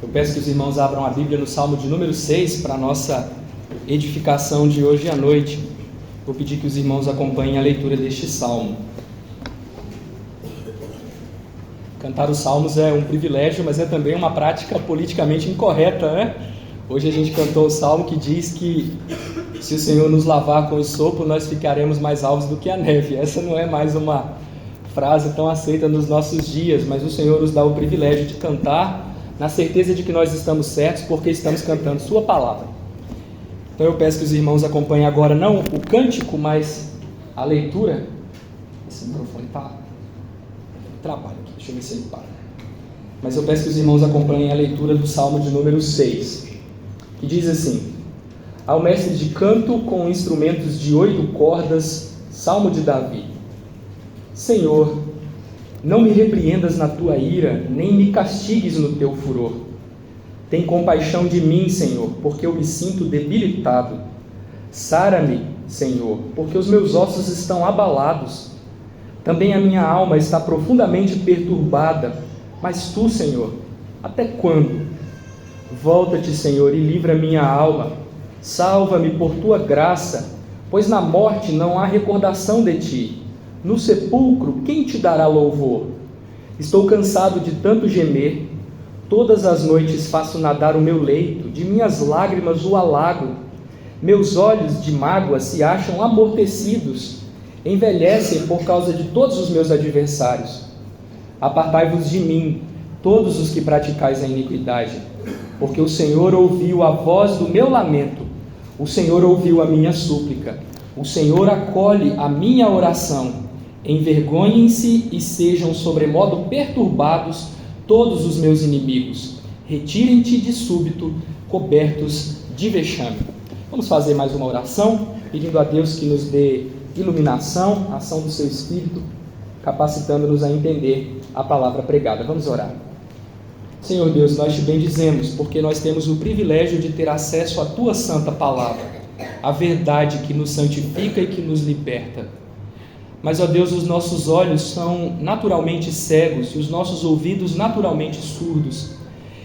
Eu peço que os irmãos abram a Bíblia no Salmo de número 6 para a nossa edificação de hoje à noite. Vou pedir que os irmãos acompanhem a leitura deste salmo. Cantar os salmos é um privilégio, mas é também uma prática politicamente incorreta, né? Hoje a gente cantou o salmo que diz que se o Senhor nos lavar com o sopro, nós ficaremos mais alvos do que a neve. Essa não é mais uma frase tão aceita nos nossos dias, mas o Senhor nos dá o privilégio de cantar na certeza de que nós estamos certos, porque estamos cantando Sua palavra. Então eu peço que os irmãos acompanhem agora não o cântico, mas a leitura. Esse microfone está trabalho aqui, deixa eu ver se ele para. Mas eu peço que os irmãos acompanhem a leitura do Salmo de número 6, que diz assim: Ao mestre de canto com instrumentos de 8 cordas, Salmo de Davi. Senhor, não me repreendas na tua ira, nem me castigues no teu furor. Tem compaixão de mim, Senhor, porque eu me sinto debilitado. Sara-me, Senhor, porque os meus ossos estão abalados. Também a minha alma está profundamente perturbada. Mas tu, Senhor, até quando? Volta-te, Senhor, e livra minha alma. Salva-me por tua graça, pois na morte não há recordação de ti. No sepulcro, quem te dará louvor? Estou cansado de tanto gemer. Todas as noites faço nadar o meu leito, de minhas lágrimas o alago. Meus olhos de mágoa se acham amortecidos, envelhecem por causa de todos os meus adversários. Apartai-vos de mim, todos os que praticais a iniquidade, porque o Senhor ouviu a voz do meu lamento, o Senhor ouviu a minha súplica, o Senhor acolhe a minha oração. Envergonhem-se e sejam sobremodo perturbados todos os meus inimigos. Retirem-te de súbito, cobertos de vexame. Vamos fazer mais uma oração, pedindo a Deus que nos dê iluminação, ação do seu Espírito, capacitando-nos a entender a palavra pregada. Vamos orar. Senhor Deus, nós te bendizemos, porque nós temos o privilégio de ter acesso à tua santa palavra, a verdade que nos santifica e que nos liberta. Mas, ó Deus, os nossos olhos são naturalmente cegos e os nossos ouvidos naturalmente surdos.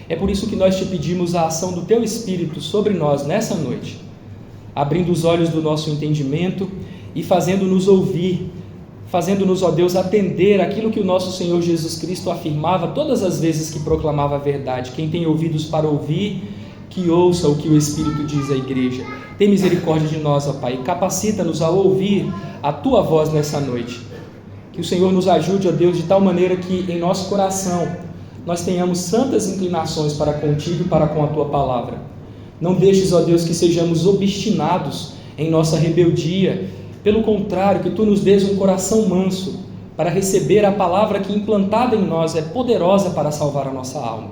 É por isso que nós te pedimos a ação do teu Espírito sobre nós nessa noite, abrindo os olhos do nosso entendimento e fazendo-nos ouvir, fazendo-nos, ó Deus, atender aquilo que o nosso Senhor Jesus Cristo afirmava todas as vezes que proclamava a verdade. Quem tem ouvidos para ouvir, que ouça o que o Espírito diz à igreja. Tem misericórdia de nós, ó Pai, e capacita-nos a ouvir a Tua voz nessa noite. Que o Senhor nos ajude, ó Deus, de tal maneira que em nosso coração nós tenhamos santas inclinações para contigo e para com a Tua palavra. Não deixes, ó Deus, que sejamos obstinados em nossa rebeldia. Pelo contrário, que Tu nos dês um coração manso para receber a palavra que implantada em nós é poderosa para salvar a nossa alma.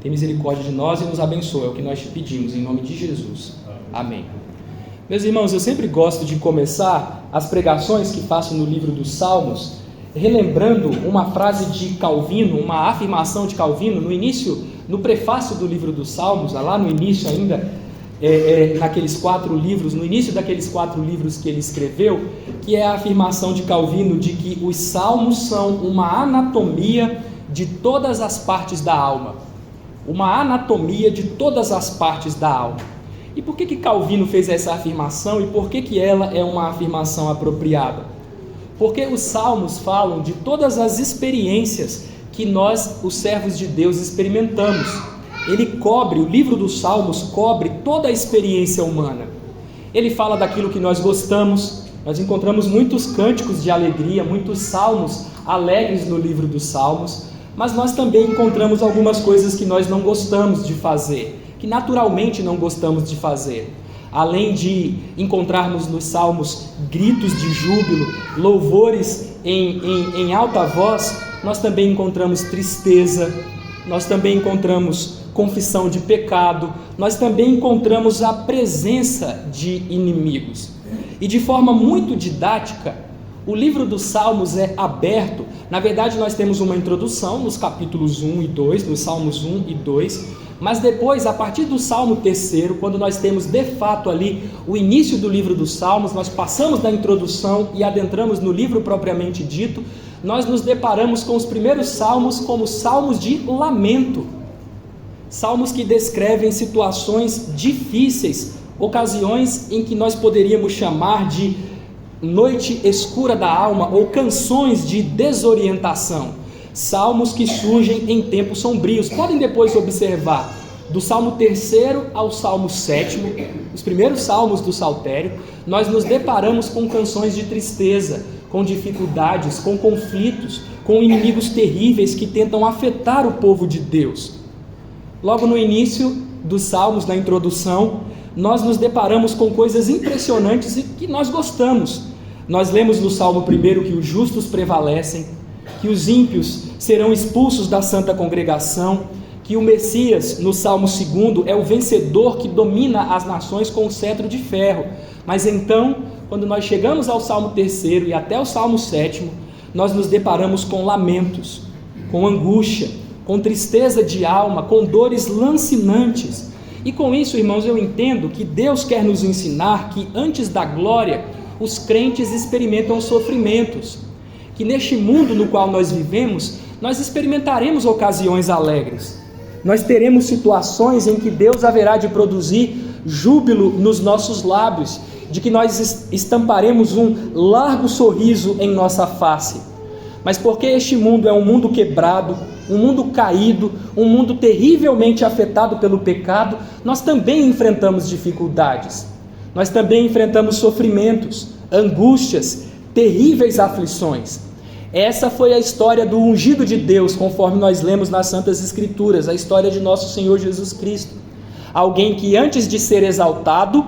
Tem misericórdia de nós e nos abençoa, é o que nós te pedimos, em nome de Jesus. Amém. Meus irmãos, eu sempre gosto de começar as pregações que faço no livro dos Salmos, relembrando uma frase de Calvino, uma afirmação de Calvino, no prefácio do livro dos Salmos, lá no início ainda, naqueles 4 livros, no início daqueles 4 livros que ele escreveu, que é a afirmação de Calvino de que os Salmos são uma anatomia de todas as partes da alma. Uma anatomia de todas as partes da alma. E por que Calvino fez essa afirmação e por que ela é uma afirmação apropriada? Porque os Salmos falam de todas as experiências que nós, os servos de Deus, experimentamos. O livro dos Salmos cobre toda a experiência humana. Ele fala daquilo que nós gostamos. Nós encontramos muitos cânticos de alegria, muitos salmos alegres no livro dos Salmos. Mas nós também encontramos algumas coisas que nós não gostamos de fazer, que naturalmente não gostamos de fazer. Além de encontrarmos nos salmos gritos de júbilo, louvores em alta voz, nós também encontramos tristeza, nós também encontramos confissão de pecado, nós também encontramos a presença de inimigos. E de forma muito didática, o livro dos Salmos é aberto. Na verdade, nós temos uma introdução nos capítulos 1 e 2, nos Salmos 1 e 2, mas depois, a partir do Salmo 3, quando nós temos de fato ali o início do livro dos Salmos, nós passamos da introdução e adentramos no livro propriamente dito, nós nos deparamos com os primeiros salmos como salmos de lamento. salmos que descrevem situações difíceis, ocasiões em que nós poderíamos chamar de noite escura da alma ou canções de desorientação, salmos que surgem em tempos sombrios. Podem depois observar, do Salmo 3º ao Salmo 7º, os primeiros salmos do Saltério, nós nos deparamos com canções de tristeza, com dificuldades, com conflitos, com inimigos terríveis que tentam afetar o povo de Deus. Logo no início dos salmos, na introdução, nós nos deparamos com coisas impressionantes e que nós gostamos. Nós lemos no Salmo 1º que os justos prevalecem, que os ímpios serão expulsos da santa congregação, que o Messias, no Salmo 2º, é o vencedor que domina as nações com o cetro de ferro. Mas então, quando nós chegamos ao Salmo 3º e até o Salmo 7º, nós nos deparamos com lamentos, com angústia, com tristeza de alma, com dores lancinantes. E com isso, irmãos, eu entendo que Deus quer nos ensinar que antes da glória, os crentes experimentam sofrimentos, que neste mundo no qual nós vivemos, nós experimentaremos ocasiões alegres. Nós teremos situações em que Deus haverá de produzir júbilo nos nossos lábios, de que nós estamparemos um largo sorriso em nossa face. Mas porque este mundo é um mundo quebrado, um mundo caído, um mundo terrivelmente afetado pelo pecado, nós também enfrentamos dificuldades. Nós também enfrentamos sofrimentos, angústias, terríveis aflições. Essa foi a história do ungido de Deus, conforme nós lemos nas Santas Escrituras, a história de nosso Senhor Jesus Cristo. Alguém que antes de ser exaltado,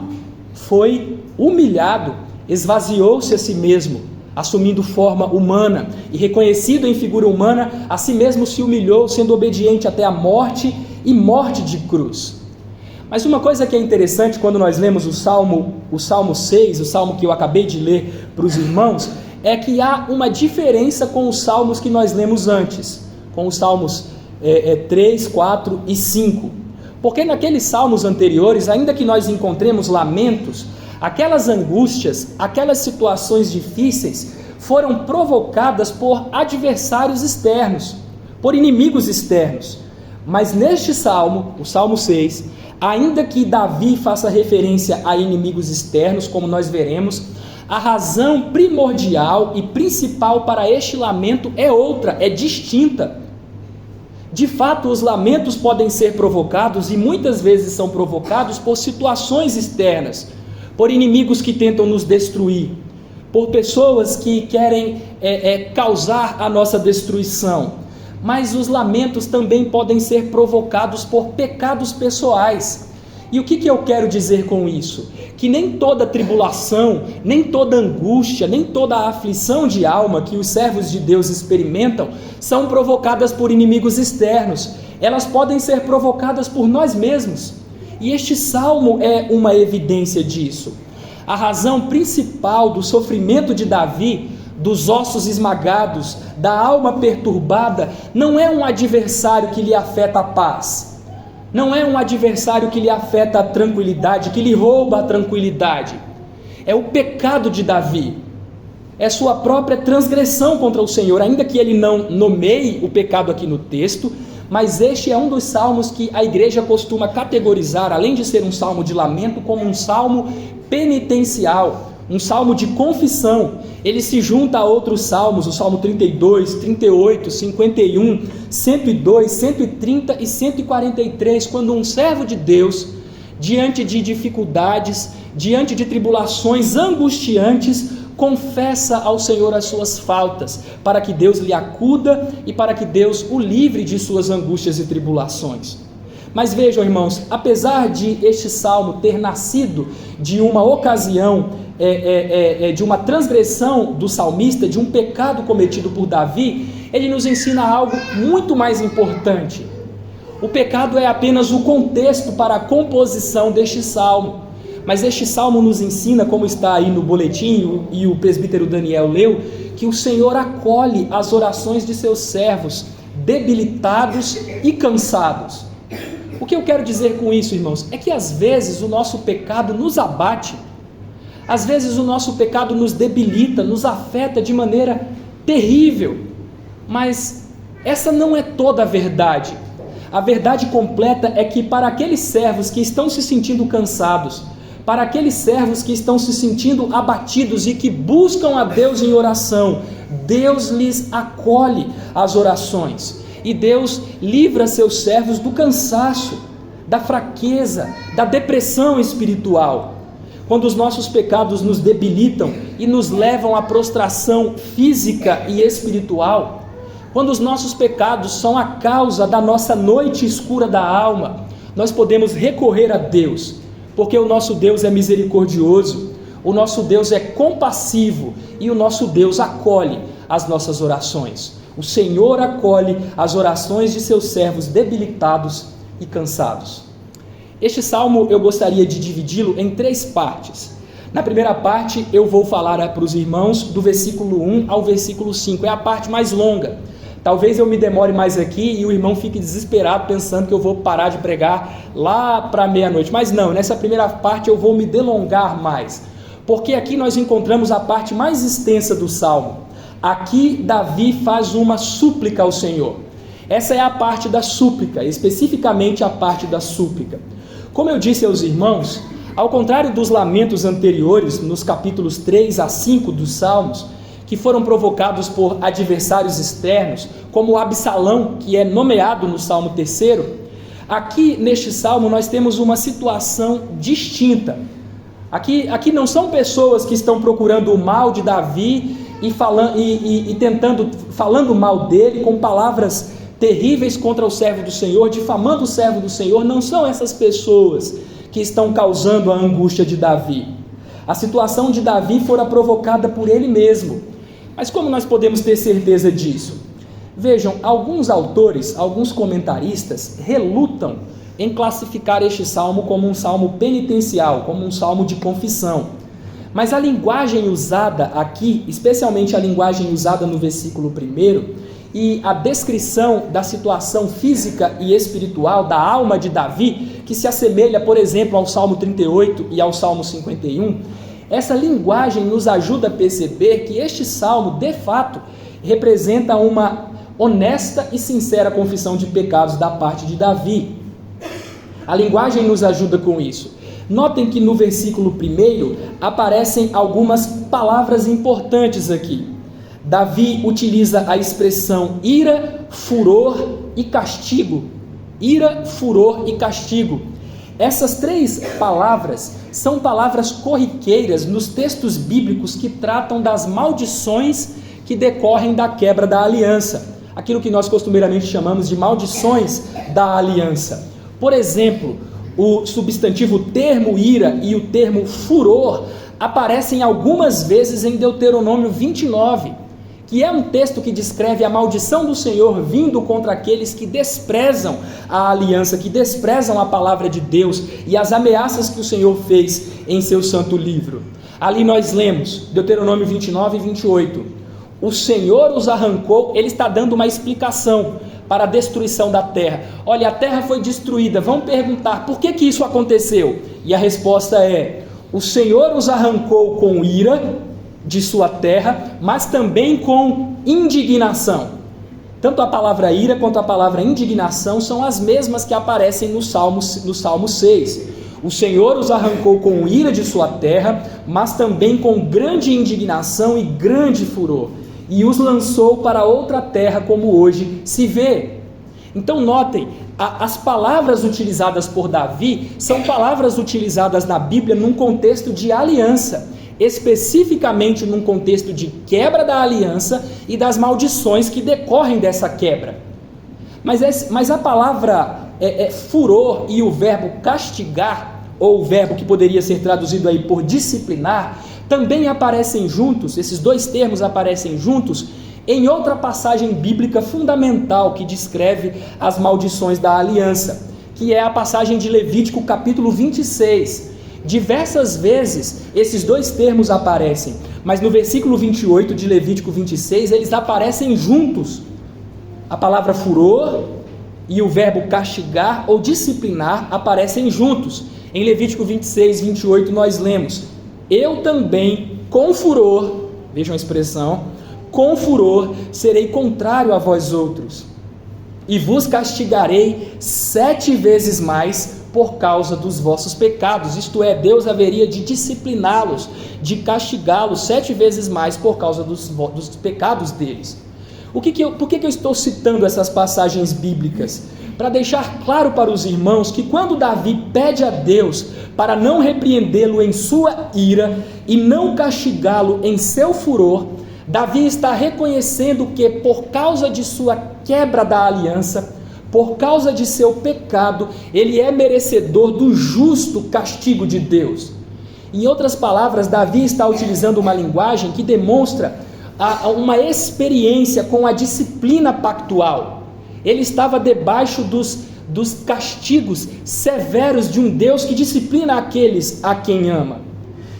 foi humilhado, esvaziou-se a si mesmo, assumindo forma humana, e reconhecido em figura humana, a si mesmo se humilhou, sendo obediente até a morte e morte de cruz. Mas uma coisa que é interessante quando nós lemos o Salmo 6, o salmo que eu acabei de ler para os irmãos, é que há uma diferença com os salmos que nós lemos antes, com os salmos 3, 4 e 5. Porque naqueles salmos anteriores, ainda que nós encontremos lamentos, aquelas angústias, aquelas situações difíceis foram provocadas por adversários externos, por inimigos externos. Mas neste salmo, o Salmo 6, ainda que Davi faça referência a inimigos externos, como nós veremos, a razão primordial e principal para este lamento é outra, é distinta. De fato, os lamentos podem ser provocados, e muitas vezes são provocados por situações externas, por inimigos que tentam nos destruir, por pessoas que querem causar a nossa destruição. Mas os lamentos também podem ser provocados por pecados pessoais. E o que eu quero dizer com isso? Que nem toda tribulação, nem toda angústia, nem toda aflição de alma que os servos de Deus experimentam são provocadas por inimigos externos. Elas podem ser provocadas por nós mesmos. E este salmo é uma evidência disso. A razão principal do sofrimento de Davi, dos ossos esmagados, da alma perturbada, não é um adversário que lhe afeta a paz. Não é um adversário que lhe afeta a tranquilidade, que lhe rouba a tranquilidade. É o pecado de Davi. É sua própria transgressão contra o Senhor, ainda que ele não nomeie o pecado aqui no texto, mas este é um dos salmos que a igreja costuma categorizar, além de ser um salmo de lamento, como um salmo penitencial, um salmo de confissão. Ele se junta a outros salmos, o Salmo 32, 38, 51, 102, 130 e 143, quando um servo de Deus, diante de dificuldades, diante de tribulações angustiantes, confessa ao Senhor as suas faltas, para que Deus lhe acuda e para que Deus o livre de suas angústias e tribulações. Mas vejam, irmãos, apesar de este salmo ter nascido de uma ocasião, de uma transgressão do salmista, de um pecado cometido por Davi, ele nos ensina algo muito mais importante. O pecado é apenas o contexto para a composição deste salmo. Mas este salmo nos ensina, como está aí no boletim, e o presbítero Daniel leu, que o Senhor acolhe as orações de seus servos, debilitados e cansados. O que eu quero dizer com isso, irmãos, é que às vezes o nosso pecado nos abate, às vezes o nosso pecado nos debilita, nos afeta de maneira terrível, mas essa não é toda a verdade. a verdade completa é que para aqueles servos que estão se sentindo cansados, para aqueles servos que estão se sentindo abatidos e que buscam a Deus em oração, Deus lhes acolhe as orações. E Deus livra seus servos do cansaço, da fraqueza, da depressão espiritual. Quando os nossos pecados nos debilitam e nos levam à prostração física e espiritual, quando os nossos pecados são a causa da nossa noite escura da alma, nós podemos recorrer a Deus, porque o nosso Deus é misericordioso, o nosso Deus é compassivo e o nosso Deus acolhe as nossas orações. O Senhor acolhe as orações de seus servos debilitados e cansados. Este salmo eu gostaria de dividi-lo em 3 partes. Na primeira parte eu vou falar para os irmãos do versículo 1 ao versículo 5, é a parte mais longa. Talvez eu me demore mais aqui e o irmão fique desesperado pensando que eu vou parar de pregar lá para meia-noite. Mas não, nessa primeira parte eu vou me delongar mais, porque aqui nós encontramos a parte mais extensa do salmo. Aqui Davi faz uma súplica ao Senhor. Essa é a parte da súplica, especificamente a parte da súplica. Como eu disse aos irmãos, ao contrário dos lamentos anteriores, nos capítulos 3 a 5 dos Salmos, que foram provocados por adversários externos, como Absalão, que é nomeado no Salmo 3, aqui neste Salmo nós temos uma situação distinta. Aqui não são pessoas que estão procurando o mal de Davi e falando mal dele com palavras terríveis contra o servo do Senhor, difamando o servo do Senhor. Não são essas pessoas que estão causando a angústia de Davi. A situação de Davi fora provocada por ele mesmo. Mas como nós podemos ter certeza disso? Vejam, alguns autores, alguns comentaristas relutam em classificar este salmo como um salmo penitencial, como um salmo de confissão. Mas a linguagem usada aqui, especialmente a linguagem usada no versículo 1, e a descrição da situação física e espiritual da alma de Davi, que se assemelha, por exemplo, ao Salmo 38 e ao Salmo 51, essa linguagem nos ajuda a perceber que este salmo, de fato, representa uma honesta e sincera confissão de pecados da parte de Davi. A linguagem nos ajuda com isso. Notem que no versículo 1 aparecem algumas palavras importantes aqui. Davi utiliza a expressão ira, furor e castigo. Ira, furor e castigo. Essas 3 palavras são palavras corriqueiras nos textos bíblicos que tratam das maldições que decorrem da quebra da aliança. Aquilo que nós costumeiramente chamamos de maldições da aliança. Por exemplo, o substantivo termo ira e o termo furor aparecem algumas vezes em Deuteronômio 29, que é um texto que descreve a maldição do Senhor vindo contra aqueles que desprezam a aliança, que desprezam a palavra de Deus e as ameaças que o Senhor fez em seu santo livro. Ali nós lemos, Deuteronômio 29 e 28, o Senhor os arrancou, ele está dando uma explicação para a destruição da terra. Olha, a terra foi destruída, vão perguntar, por que isso aconteceu? E a resposta é, o Senhor os arrancou com ira de sua terra, mas também com indignação. Tanto a palavra ira quanto a palavra indignação são as mesmas que aparecem no Salmo 6. O Senhor os arrancou com ira de sua terra, mas também com grande indignação e grande furor, e os lançou para outra terra, como hoje se vê. Então notem, as palavras utilizadas por Davi são palavras utilizadas na Bíblia num contexto de aliança, especificamente num contexto de quebra da aliança e das maldições que decorrem dessa quebra. Mas a palavra furor e o verbo castigar, ou o verbo que poderia ser traduzido aí por disciplinar, também aparecem juntos, esses 2 termos aparecem juntos, em outra passagem bíblica fundamental que descreve as maldições da aliança, que é a passagem de Levítico capítulo 26. Diversas vezes esses 2 termos aparecem, mas no versículo 28 de Levítico 26 eles aparecem juntos. A palavra furor e o verbo castigar ou disciplinar aparecem juntos. Em Levítico 26, 28 nós lemos, eu também com furor, vejam a expressão, com furor serei contrário a vós outros. e vos castigarei 7 vezes mais por causa dos vossos pecados. Isto é, Deus haveria de discipliná-los, de castigá-los 7 vezes mais por causa dos pecados deles. Por que eu estou citando essas passagens bíblicas? Para deixar claro para os irmãos que quando Davi pede a Deus para não repreendê-lo em sua ira e não castigá-lo em seu furor, Davi está reconhecendo que por causa de sua quebra da aliança, por causa de seu pecado, ele é merecedor do justo castigo de Deus. Em outras palavras, Davi está utilizando uma linguagem que demonstra uma experiência com a disciplina pactual. Ele estava debaixo dos castigos severos de um Deus que disciplina aqueles a quem ama.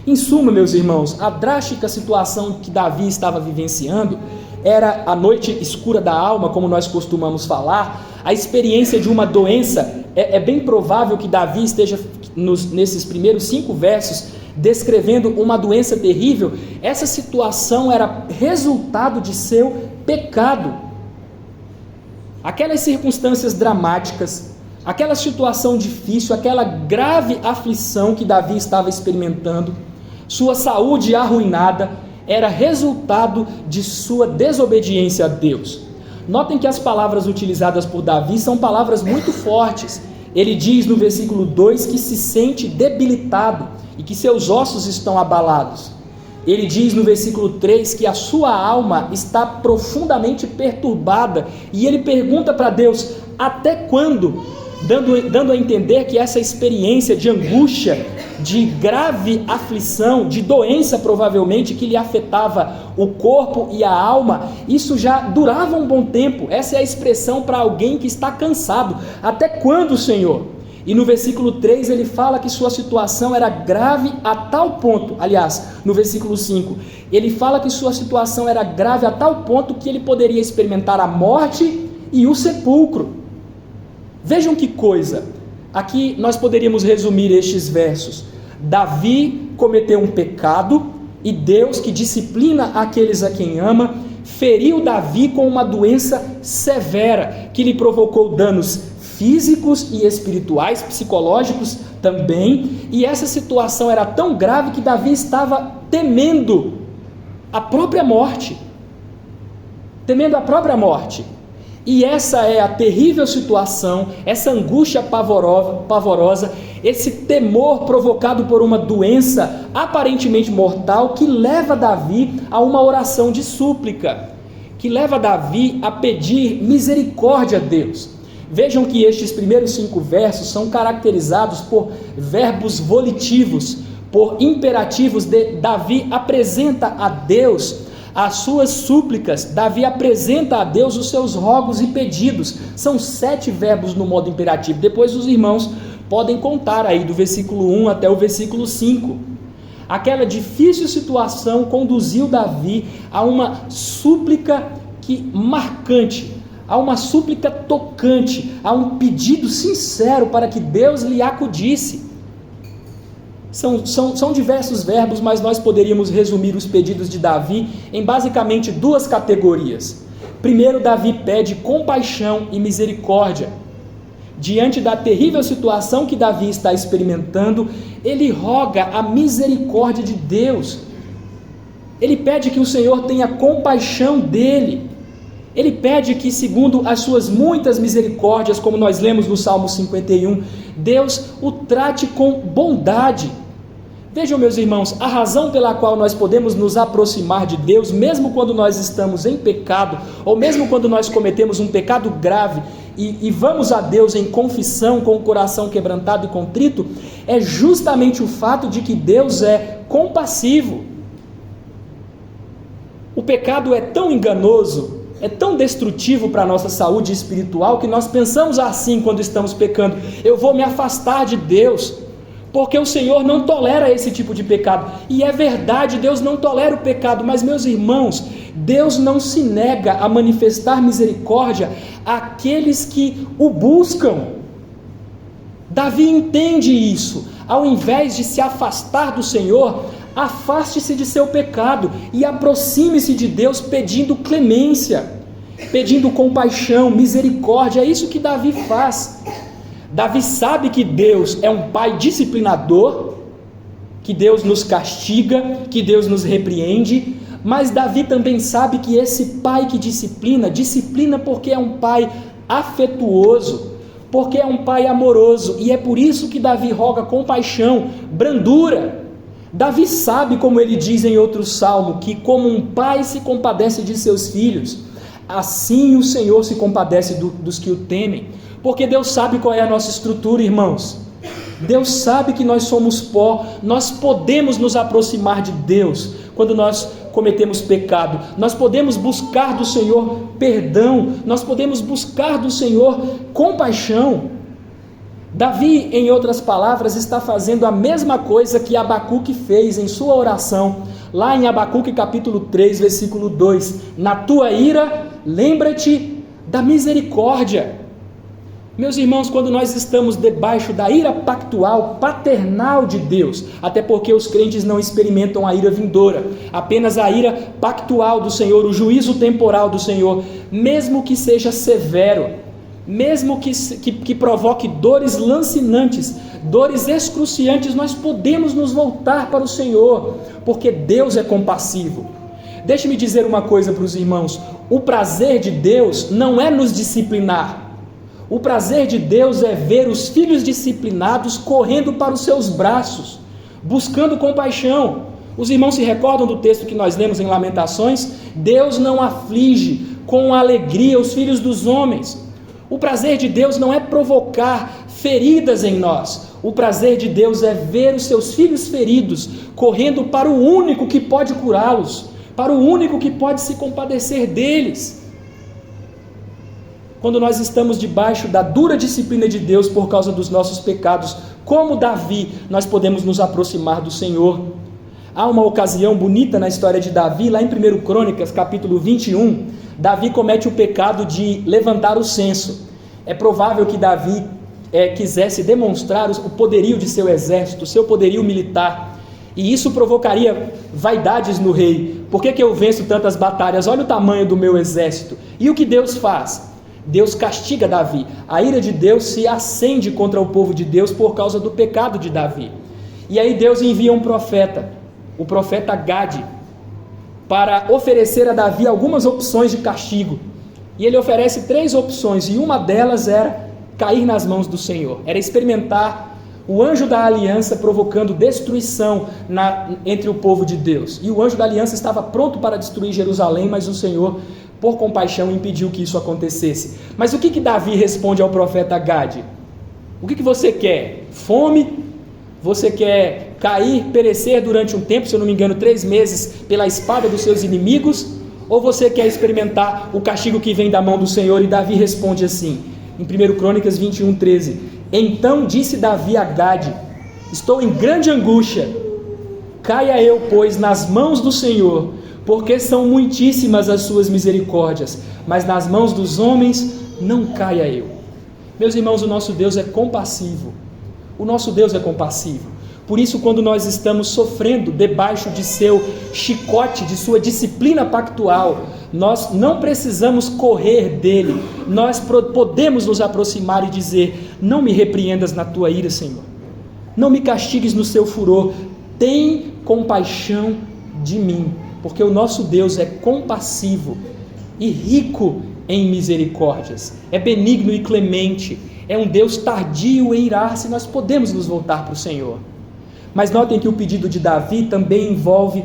Em suma, meus irmãos, a drástica situação que Davi estava vivenciando era a noite escura da alma, como nós costumamos falar, a experiência de uma doença. É bem provável que Davi esteja nesses primeiros 5 versos descrevendo uma doença terrível. Essa situação era resultado de seu pecado. Aquelas circunstâncias dramáticas, aquela situação difícil, aquela grave aflição que Davi estava experimentando, sua saúde arruinada, era resultado de sua desobediência a Deus. Notem que as palavras utilizadas por Davi são palavras muito fortes. Ele diz no versículo 2 que se sente debilitado e que seus ossos estão abalados. Ele diz no versículo 3 que a sua alma está profundamente perturbada, e ele pergunta para Deus, até quando? Dando a entender que essa experiência de angústia, de grave aflição, de doença provavelmente que lhe afetava o corpo e a alma, isso já durava um bom tempo. Essa é a expressão para alguém que está cansado. Até quando, Senhor? E no versículo 3 ele fala que sua situação era grave a tal ponto, aliás, no versículo 5, ele fala que sua situação era grave a tal ponto que ele poderia experimentar a morte e o sepulcro. Vejam que coisa, aqui nós poderíamos resumir estes versos. Davi cometeu um pecado e Deus, que disciplina aqueles a quem ama, feriu Davi com uma doença severa que lhe provocou danos físicos e espirituais, psicológicos também, e essa situação era tão grave que Davi estava temendo a própria morte. E essa é a terrível situação, essa angústia pavorosa, esse temor provocado por uma doença aparentemente mortal que leva Davi a uma oração de súplica, que leva Davi a pedir misericórdia a Deus. Vejam que estes primeiros 5 versos são caracterizados por verbos volitivos, por imperativos. Davi apresenta a Deus as suas súplicas, Davi apresenta a Deus os seus rogos e pedidos. São 7 verbos no modo imperativo. Depois os irmãos podem contar aí do versículo 1 até o versículo 5. Aquela difícil situação conduziu Davi a uma súplica marcante, a uma súplica tocante, a um pedido sincero para que Deus lhe acudisse. São diversos verbos, mas nós poderíamos resumir os pedidos de Davi em basicamente 2 categorias. Primeiro, Davi pede compaixão e misericórdia. Diante da terrível situação que Davi está experimentando, ele roga a misericórdia de Deus. Ele pede que o Senhor tenha compaixão dele. Ele pede que, segundo as suas muitas misericórdias, como nós lemos no Salmo 51, Deus o trate com bondade. Vejam, meus irmãos, a razão pela qual nós podemos nos aproximar de Deus, mesmo quando nós estamos em pecado, ou mesmo quando nós cometemos um pecado grave, e vamos a Deus em confissão, com o coração quebrantado e contrito, é justamente o fato de que Deus é compassivo. O pecado é tão enganoso, é tão destrutivo para a nossa saúde espiritual, que nós pensamos assim quando estamos pecando: eu vou me afastar de Deus, porque o Senhor não tolera esse tipo de pecado. E é verdade, Deus não tolera o pecado, mas, meus irmãos, Deus não se nega a manifestar misericórdia àqueles que o buscam. Davi entende isso. Ao invés de se afastar do Senhor, afaste-se de seu pecado e aproxime-se de Deus pedindo clemência. pedindo compaixão, misericórdia. É isso que Davi faz. Davi sabe que Deus é um pai disciplinador, que Deus nos castiga, que Deus nos repreende, mas Davi também sabe que esse pai que disciplina porque é um pai afetuoso, porque é um pai amoroso, e é por isso que Davi roga compaixão, brandura. Davi sabe, como ele diz em outro salmo, que como um pai se compadece de seus filhos, assim o Senhor se compadece dos que o temem, porque Deus sabe qual é a nossa estrutura, irmãos. Deus sabe que nós somos pó, nós podemos nos aproximar de Deus quando nós cometemos pecado, nós podemos buscar do Senhor perdão, nós podemos buscar do Senhor compaixão. Davi, em outras palavras, está fazendo a mesma coisa que Abacuque fez em sua oração, lá em Abacuque capítulo 3, versículo 2, na tua ira, lembra-te da misericórdia. Meus irmãos, quando nós estamos debaixo da ira pactual, paternal de Deus, até porque os crentes não experimentam a ira vindoura, apenas a ira pactual do Senhor, o juízo temporal do Senhor, mesmo que seja severo, mesmo que provoque dores lancinantes, dores excruciantes, nós podemos nos voltar para o Senhor, porque Deus é compassivo. Deixe-me dizer uma coisa para os irmãos: o prazer de Deus não é nos disciplinar. O prazer de Deus é ver os filhos disciplinados correndo para os seus braços, buscando compaixão. Os irmãos se recordam do texto que nós lemos em Lamentações? Deus não aflige com alegria os filhos dos homens. O prazer de Deus não é provocar feridas em nós. O prazer de Deus é ver os seus filhos feridos, correndo para o único que pode curá-los, para o único que pode se compadecer deles. Quando nós estamos debaixo da dura disciplina de Deus por causa dos nossos pecados, como Davi, nós podemos nos aproximar do Senhor. Há uma ocasião bonita na história de Davi, lá em 1 Crônicas, capítulo 21, Davi comete o pecado de levantar o censo. É provável que Davi quisesse demonstrar o poderio de seu exército, o seu poderio militar, e isso provocaria vaidades no rei. Por que eu venço tantas batalhas? Olha o tamanho do meu exército. E o que Deus faz? Deus castiga Davi. A ira de Deus se acende contra o povo de Deus por causa do pecado de Davi. E aí Deus envia um profeta, o profeta Gade, para oferecer a Davi algumas opções de castigo. E ele oferece 3 opções, e uma delas era cair nas mãos do Senhor, era experimentar o anjo da aliança provocando destruição entre o povo de Deus. E o anjo da aliança estava pronto para destruir Jerusalém, mas o Senhor, por compaixão, impediu que isso acontecesse. Mas o que Davi responde ao profeta Gade? O que você quer? Fome? Você quer cair, perecer durante um tempo, se eu não me engano 3 meses, pela espada dos seus inimigos? Ou você quer experimentar o castigo que vem da mão do Senhor? E Davi responde assim, em 1 Crônicas 21, 13: Então disse Davi a Gade: Estou em grande angústia, caia eu, pois, nas mãos do Senhor, porque são muitíssimas as suas misericórdias, mas nas mãos dos homens não caia eu. Meus irmãos, o nosso Deus é compassivo. O nosso Deus é compassivo. Por isso, quando nós estamos sofrendo debaixo de seu chicote, de sua disciplina pactual, nós não precisamos correr dele. Nós podemos nos aproximar e dizer: não me repreendas na tua ira, Senhor. Não me castigues no seu furor. Tem compaixão de mim, porque o nosso Deus é compassivo e rico em misericórdias. É benigno e clemente. É um Deus tardio em irar-se. Nós podemos nos voltar para o Senhor. Mas notem que o pedido de Davi também envolve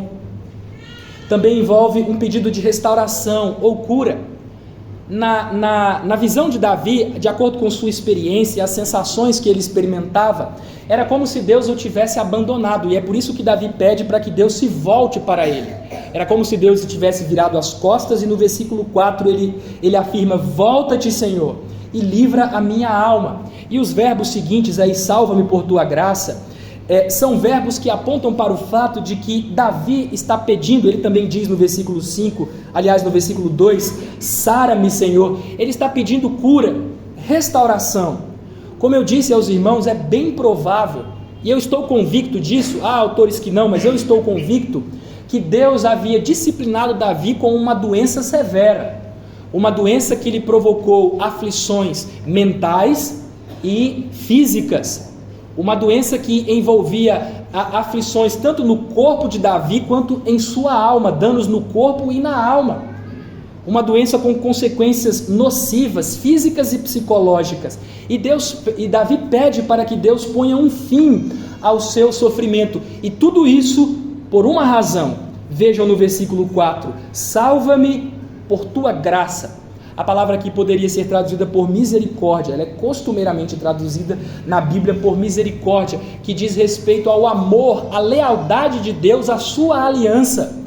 um pedido de restauração ou cura. Na visão de Davi, de acordo com sua experiência, as sensações que ele experimentava, era como se Deus o tivesse abandonado, e é por isso que Davi pede para que Deus se volte para ele. Era como se Deus tivesse virado as costas, e no versículo 4 ele afirma: volta-te, Senhor, e livra a minha alma. E os verbos seguintes aí, salva-me por tua graça, são verbos que apontam para o fato de que Davi está pedindo. Ele também diz no versículo 5, aliás no versículo 2, sara-me, Senhor. Ele está pedindo cura, restauração. Como eu disse aos irmãos, é bem provável, e eu estou convicto disso, há autores que não, mas eu estou convicto, que Deus havia disciplinado Davi com uma doença severa. uma doença que lhe provocou aflições mentais e físicas, uma doença que envolvia aflições tanto no corpo de Davi quanto em sua alma, danos no corpo e na alma, uma doença com consequências nocivas, físicas e psicológicas, e Davi pede para que Deus ponha um fim ao seu sofrimento, e tudo isso por uma razão. Vejam no versículo 4, salva-me por tua graça. A palavra aqui poderia ser traduzida por misericórdia, ela é costumeiramente traduzida na Bíblia por misericórdia, que diz respeito ao amor, à lealdade de Deus, à sua aliança.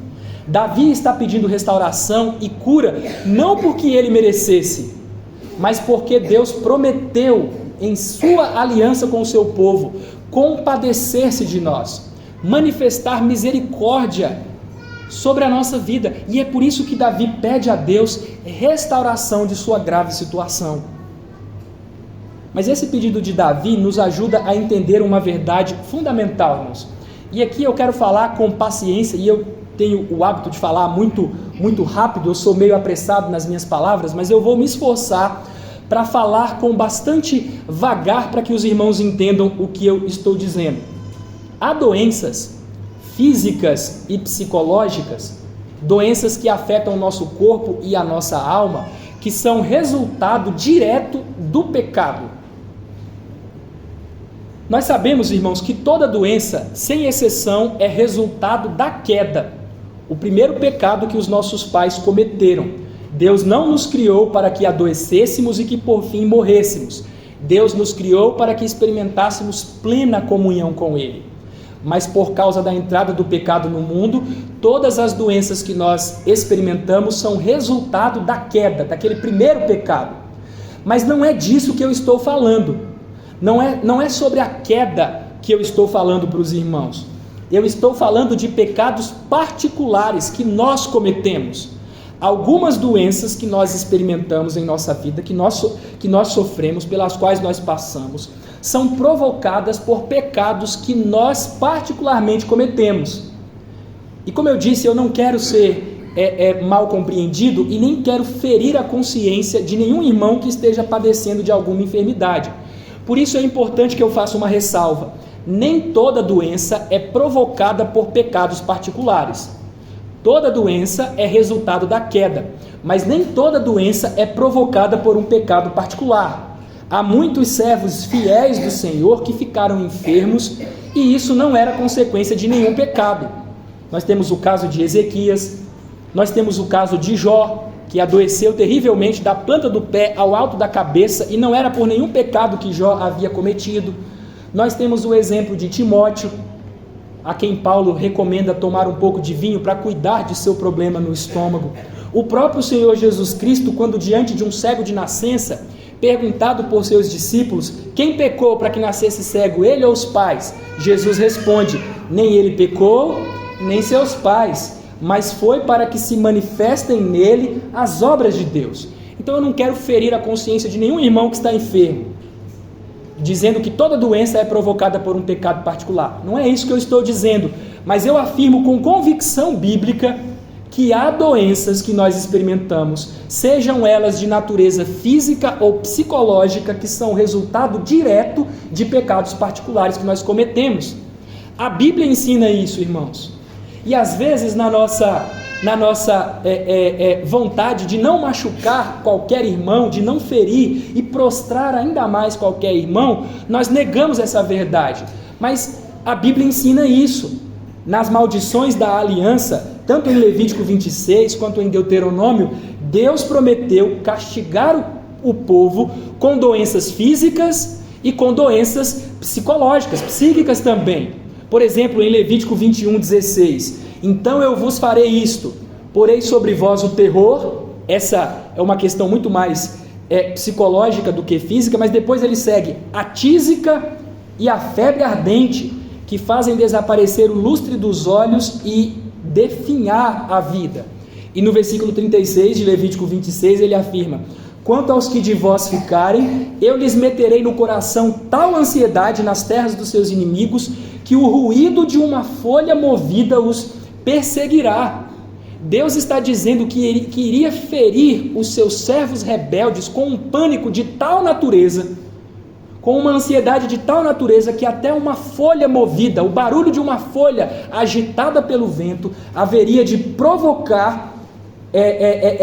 Davi está pedindo restauração e cura, não porque ele merecesse, mas porque Deus prometeu em sua aliança com o seu povo, compadecer-se de nós, manifestar misericórdia sobre a nossa vida, e é por isso que Davi pede a Deus restauração de sua grave situação. Mas esse pedido de Davi nos ajuda a entender uma verdade fundamental, irmãos. E aqui eu quero falar com paciência, e eu tenho o hábito de falar muito rápido, eu sou meio apressado nas minhas palavras, mas eu vou me esforçar para falar com bastante vagar para que os irmãos entendam o que eu estou dizendo. Há doenças físicas e psicológicas, doenças que afetam o nosso corpo e a nossa alma, que são resultado direto do pecado. Nós sabemos, irmãos, que toda doença, sem exceção, é resultado da queda, o primeiro pecado que os nossos pais cometeram. Deus não nos criou para que adoecêssemos e que por fim morrêssemos. Deus nos criou para que experimentássemos plena comunhão com Ele. Mas por causa da entrada do pecado no mundo, todas as doenças que nós experimentamos são resultado da queda, daquele primeiro pecado. Mas não é disso que eu estou falando. Não é sobre a queda que eu estou falando para os irmãos. Eu estou falando de pecados particulares que nós cometemos. Algumas doenças que nós experimentamos em nossa vida, que nós sofremos, pelas quais nós passamos, são provocadas por pecados que nós particularmente cometemos. E como eu disse, eu não quero ser mal compreendido e nem quero ferir a consciência de nenhum irmão que esteja padecendo de alguma enfermidade. Por isso é importante que eu faça uma ressalva. Nem toda doença é provocada por pecados particulares. Toda doença é resultado da queda, mas nem toda doença é provocada por um pecado particular. Há muitos servos fiéis do Senhor que ficaram enfermos e isso não era consequência de nenhum pecado. Nós temos o caso de Ezequias, nós temos o caso de Jó, que adoeceu terrivelmente da planta do pé ao alto da cabeça e não era por nenhum pecado que Jó havia cometido. Nós temos o exemplo de Timóteo, a quem Paulo recomenda tomar um pouco de vinho para cuidar de seu problema no estômago. O próprio Senhor Jesus Cristo, quando diante de um cego de nascença, perguntado por seus discípulos, quem pecou para que nascesse cego, ele ou os pais? Jesus responde, nem ele pecou, nem seus pais, mas foi para que se manifestem nele as obras de Deus. Então eu não quero ferir a consciência de nenhum irmão que está enfermo, dizendo que toda doença é provocada por um pecado particular. Não é isso que eu estou dizendo, mas eu afirmo com convicção bíblica que há doenças que nós experimentamos, sejam elas de natureza física ou psicológica, que são resultado direto de pecados particulares que nós cometemos. A Bíblia ensina isso, irmãos. E às vezes na nossa vontade de não machucar qualquer irmão, de não ferir e prostrar ainda mais qualquer irmão, nós negamos essa verdade. Mas a Bíblia ensina isso. Nas maldições da aliança, tanto em Levítico 26 quanto em Deuteronômio, Deus prometeu castigar o povo com doenças físicas e com doenças psicológicas, psíquicas também. Por exemplo, em Levítico 21:16, então eu vos farei isto, porei sobre vós o terror. Essa é uma questão muito mais psicológica do que física, mas depois ele segue, a tísica e a febre ardente, que fazem desaparecer o lustre dos olhos e definhar a vida. E no versículo 36 de Levítico 26 ele afirma, quanto aos que de vós ficarem, eu lhes meterei no coração tal ansiedade nas terras dos seus inimigos, que o ruído de uma folha movida os perseguirá. Deus está dizendo que iria ferir os seus servos rebeldes com um pânico de tal natureza, com uma ansiedade de tal natureza, que até uma folha movida, o barulho de uma folha agitada pelo vento, haveria de provocar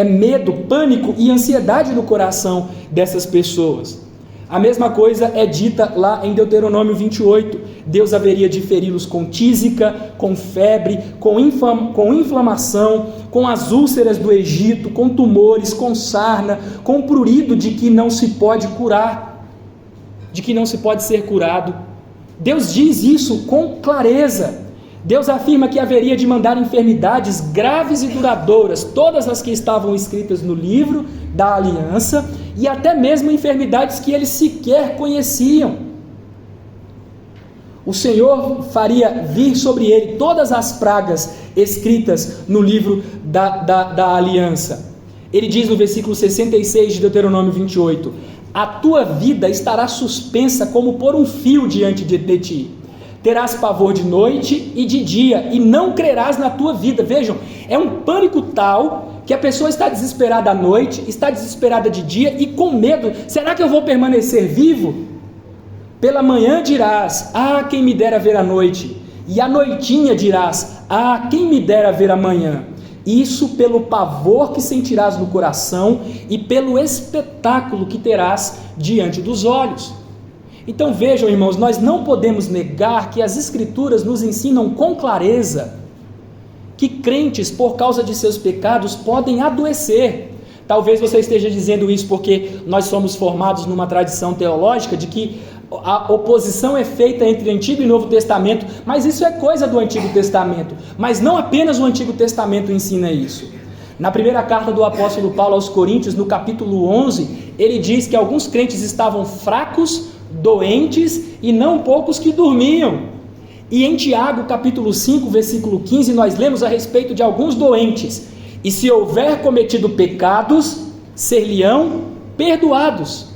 medo, pânico e ansiedade no coração dessas pessoas. A mesma coisa é dita lá em Deuteronômio 28. Deus haveria de feri-los com tísica, com febre, com inflamação, com as úlceras do Egito, com tumores, com sarna, com prurido de que não se pode curar, de que não se pode ser curado. Deus diz isso com clareza. Deus afirma que haveria de mandar enfermidades graves e duradouras, todas as que estavam escritas no livro da aliança, e até mesmo enfermidades que eles sequer conheciam. O Senhor faria vir sobre ele todas as pragas escritas no livro da aliança. Ele diz no versículo 66 de Deuteronômio 28, a tua vida estará suspensa como por um fio diante de ti. Terás pavor de noite e de dia, e não crerás na tua vida. Vejam, é um pânico tal que a pessoa está desesperada à noite, está desesperada de dia e com medo. Será que eu vou permanecer vivo? Pela manhã dirás, quem me dera ver a noite. E à noitinha dirás, quem me dera ver a manhã. Isso pelo pavor que sentirás no coração e pelo espetáculo que terás diante dos olhos. Então vejam, irmãos, nós não podemos negar que as Escrituras nos ensinam com clareza que crentes, por causa de seus pecados, podem adoecer. Talvez você esteja dizendo isso porque nós somos formados numa tradição teológica de que a oposição é feita entre Antigo e Novo Testamento, mas isso é coisa do Antigo Testamento. Mas não apenas o Antigo Testamento ensina isso. Na primeira carta do apóstolo Paulo aos Coríntios, no capítulo 11, ele diz que alguns crentes estavam fracos, doentes e não poucos que dormiam. E em Tiago capítulo 5 versículo 15 nós lemos a respeito de alguns doentes: e se houver cometido pecados, ser-lhe-ão perdoados.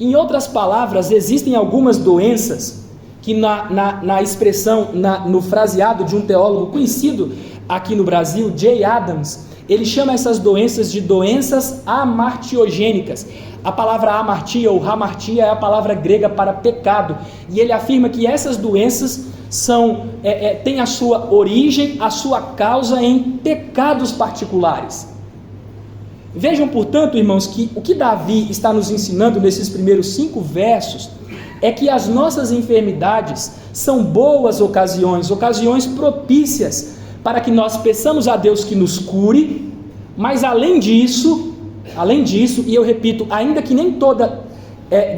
Em outras palavras, existem algumas doenças que na expressão, no fraseado de um teólogo conhecido aqui no Brasil, J. Adams, ele chama essas doenças de doenças amartiogênicas. A palavra amartia ou hamartia é a palavra grega para pecado, e ele afirma que essas doenças têm a sua origem, a sua causa em pecados particulares. Vejam, portanto, irmãos, que o que Davi está nos ensinando nesses primeiros 5 versos é que as nossas enfermidades são boas ocasiões propícias para que nós peçamos a Deus que nos cure, mas além disso, e eu repito, ainda que nem toda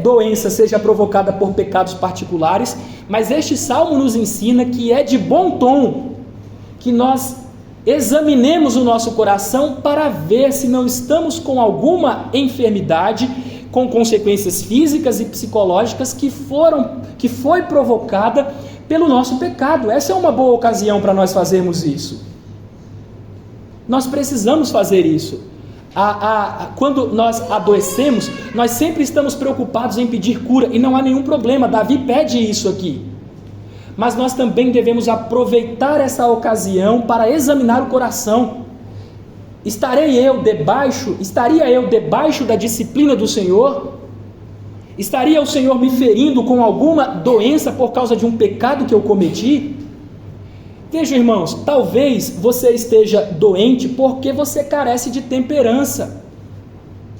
doença seja provocada por pecados particulares, mas este salmo nos ensina que é de bom tom que nós examinemos o nosso coração para ver se não estamos com alguma enfermidade, com consequências físicas e psicológicas que foi provocada pelo nosso pecado. Essa é uma boa ocasião para nós fazermos isso. Nós precisamos fazer isso. Quando nós adoecemos, nós sempre estamos preocupados em pedir cura, e não há nenhum problema, Davi pede isso aqui. Mas nós também devemos aproveitar essa ocasião para examinar o coração. Estaria eu debaixo da disciplina do Senhor? Estaria o Senhor me ferindo com alguma doença por causa de um pecado que eu cometi? Veja, irmãos, talvez você esteja doente porque você carece de temperança,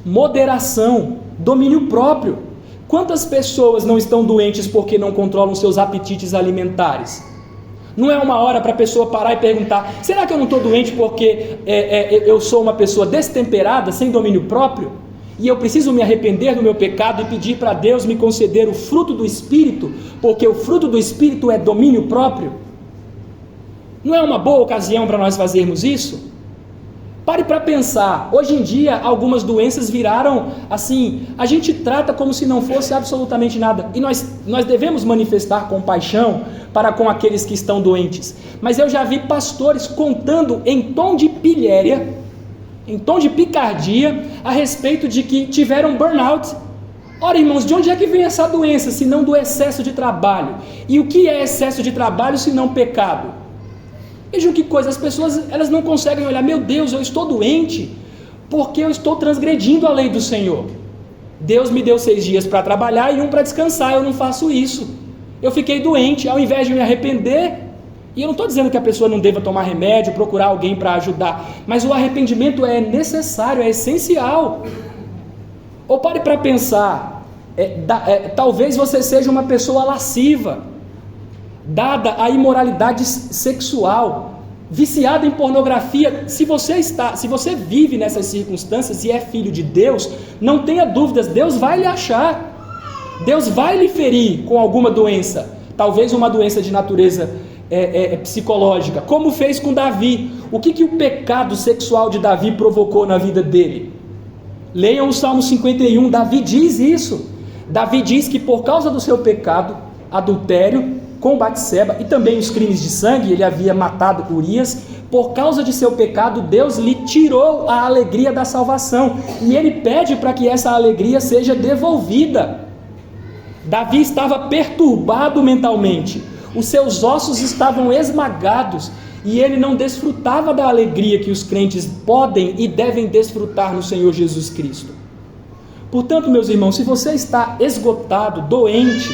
moderação, domínio próprio. Quantas pessoas não estão doentes porque não controlam seus apetites alimentares? Não é uma hora para a pessoa parar e perguntar: será que eu não estou doente porque eu sou uma pessoa destemperada, sem domínio próprio? E eu preciso me arrepender do meu pecado e pedir para Deus me conceder o fruto do Espírito, porque o fruto do Espírito é domínio próprio? Não é uma boa ocasião para nós fazermos isso? Pare para pensar. Hoje em dia algumas doenças viraram assim, a gente trata como se não fosse absolutamente nada, e nós devemos manifestar compaixão para com aqueles que estão doentes, mas eu já vi pastores contando em tom de pilhéria, em tom de picardia, a respeito de que tiveram burnout. Ora, irmãos, de onde é que vem essa doença, se não do excesso de trabalho? E o que é excesso de trabalho, se não pecado? Vejam que coisa, as pessoas elas não conseguem olhar, meu Deus, eu estou doente porque eu estou transgredindo a lei do Senhor. Deus me deu 6 dias para trabalhar e 1 para descansar, eu não faço isso. Eu fiquei doente, ao invés de me arrepender, e eu não estou dizendo que a pessoa não deva tomar remédio, procurar alguém para ajudar, mas o arrependimento é necessário, é essencial. Ou pare para pensar, talvez você seja uma pessoa lasciva, dada à imoralidade sexual, viciado em pornografia. Se você vive nessas circunstâncias e é filho de Deus, não tenha dúvidas, Deus vai lhe achar, Deus vai lhe ferir com alguma doença, talvez uma doença de natureza psicológica, como fez com Davi. O que o pecado sexual de Davi provocou na vida dele? Leiam o Salmo 51, Davi diz isso. Davi diz que por causa do seu pecado, adultério com Batseba e também os crimes de sangue, ele havia matado Urias, por causa de seu pecado, Deus lhe tirou a alegria da salvação, e ele pede para que essa alegria seja devolvida. Davi estava perturbado mentalmente, os seus ossos estavam esmagados, e ele não desfrutava da alegria que os crentes podem e devem desfrutar no Senhor Jesus Cristo. Portanto, meus irmãos, se você está esgotado, doente,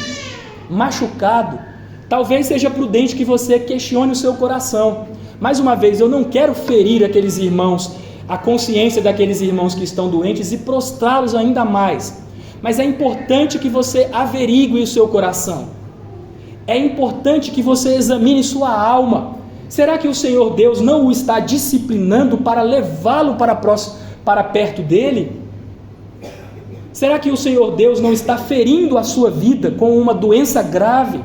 machucado, talvez seja prudente que você questione o seu coração. Mais uma vez, eu não quero ferir aqueles irmãos, a consciência daqueles irmãos que estão doentes e prostrá-los ainda mais. Mas é importante que você averigue o seu coração. É importante que você examine sua alma. Será que o Senhor Deus não o está disciplinando para levá-lo para perto dele? Será que o Senhor Deus não está ferindo a sua vida com uma doença grave,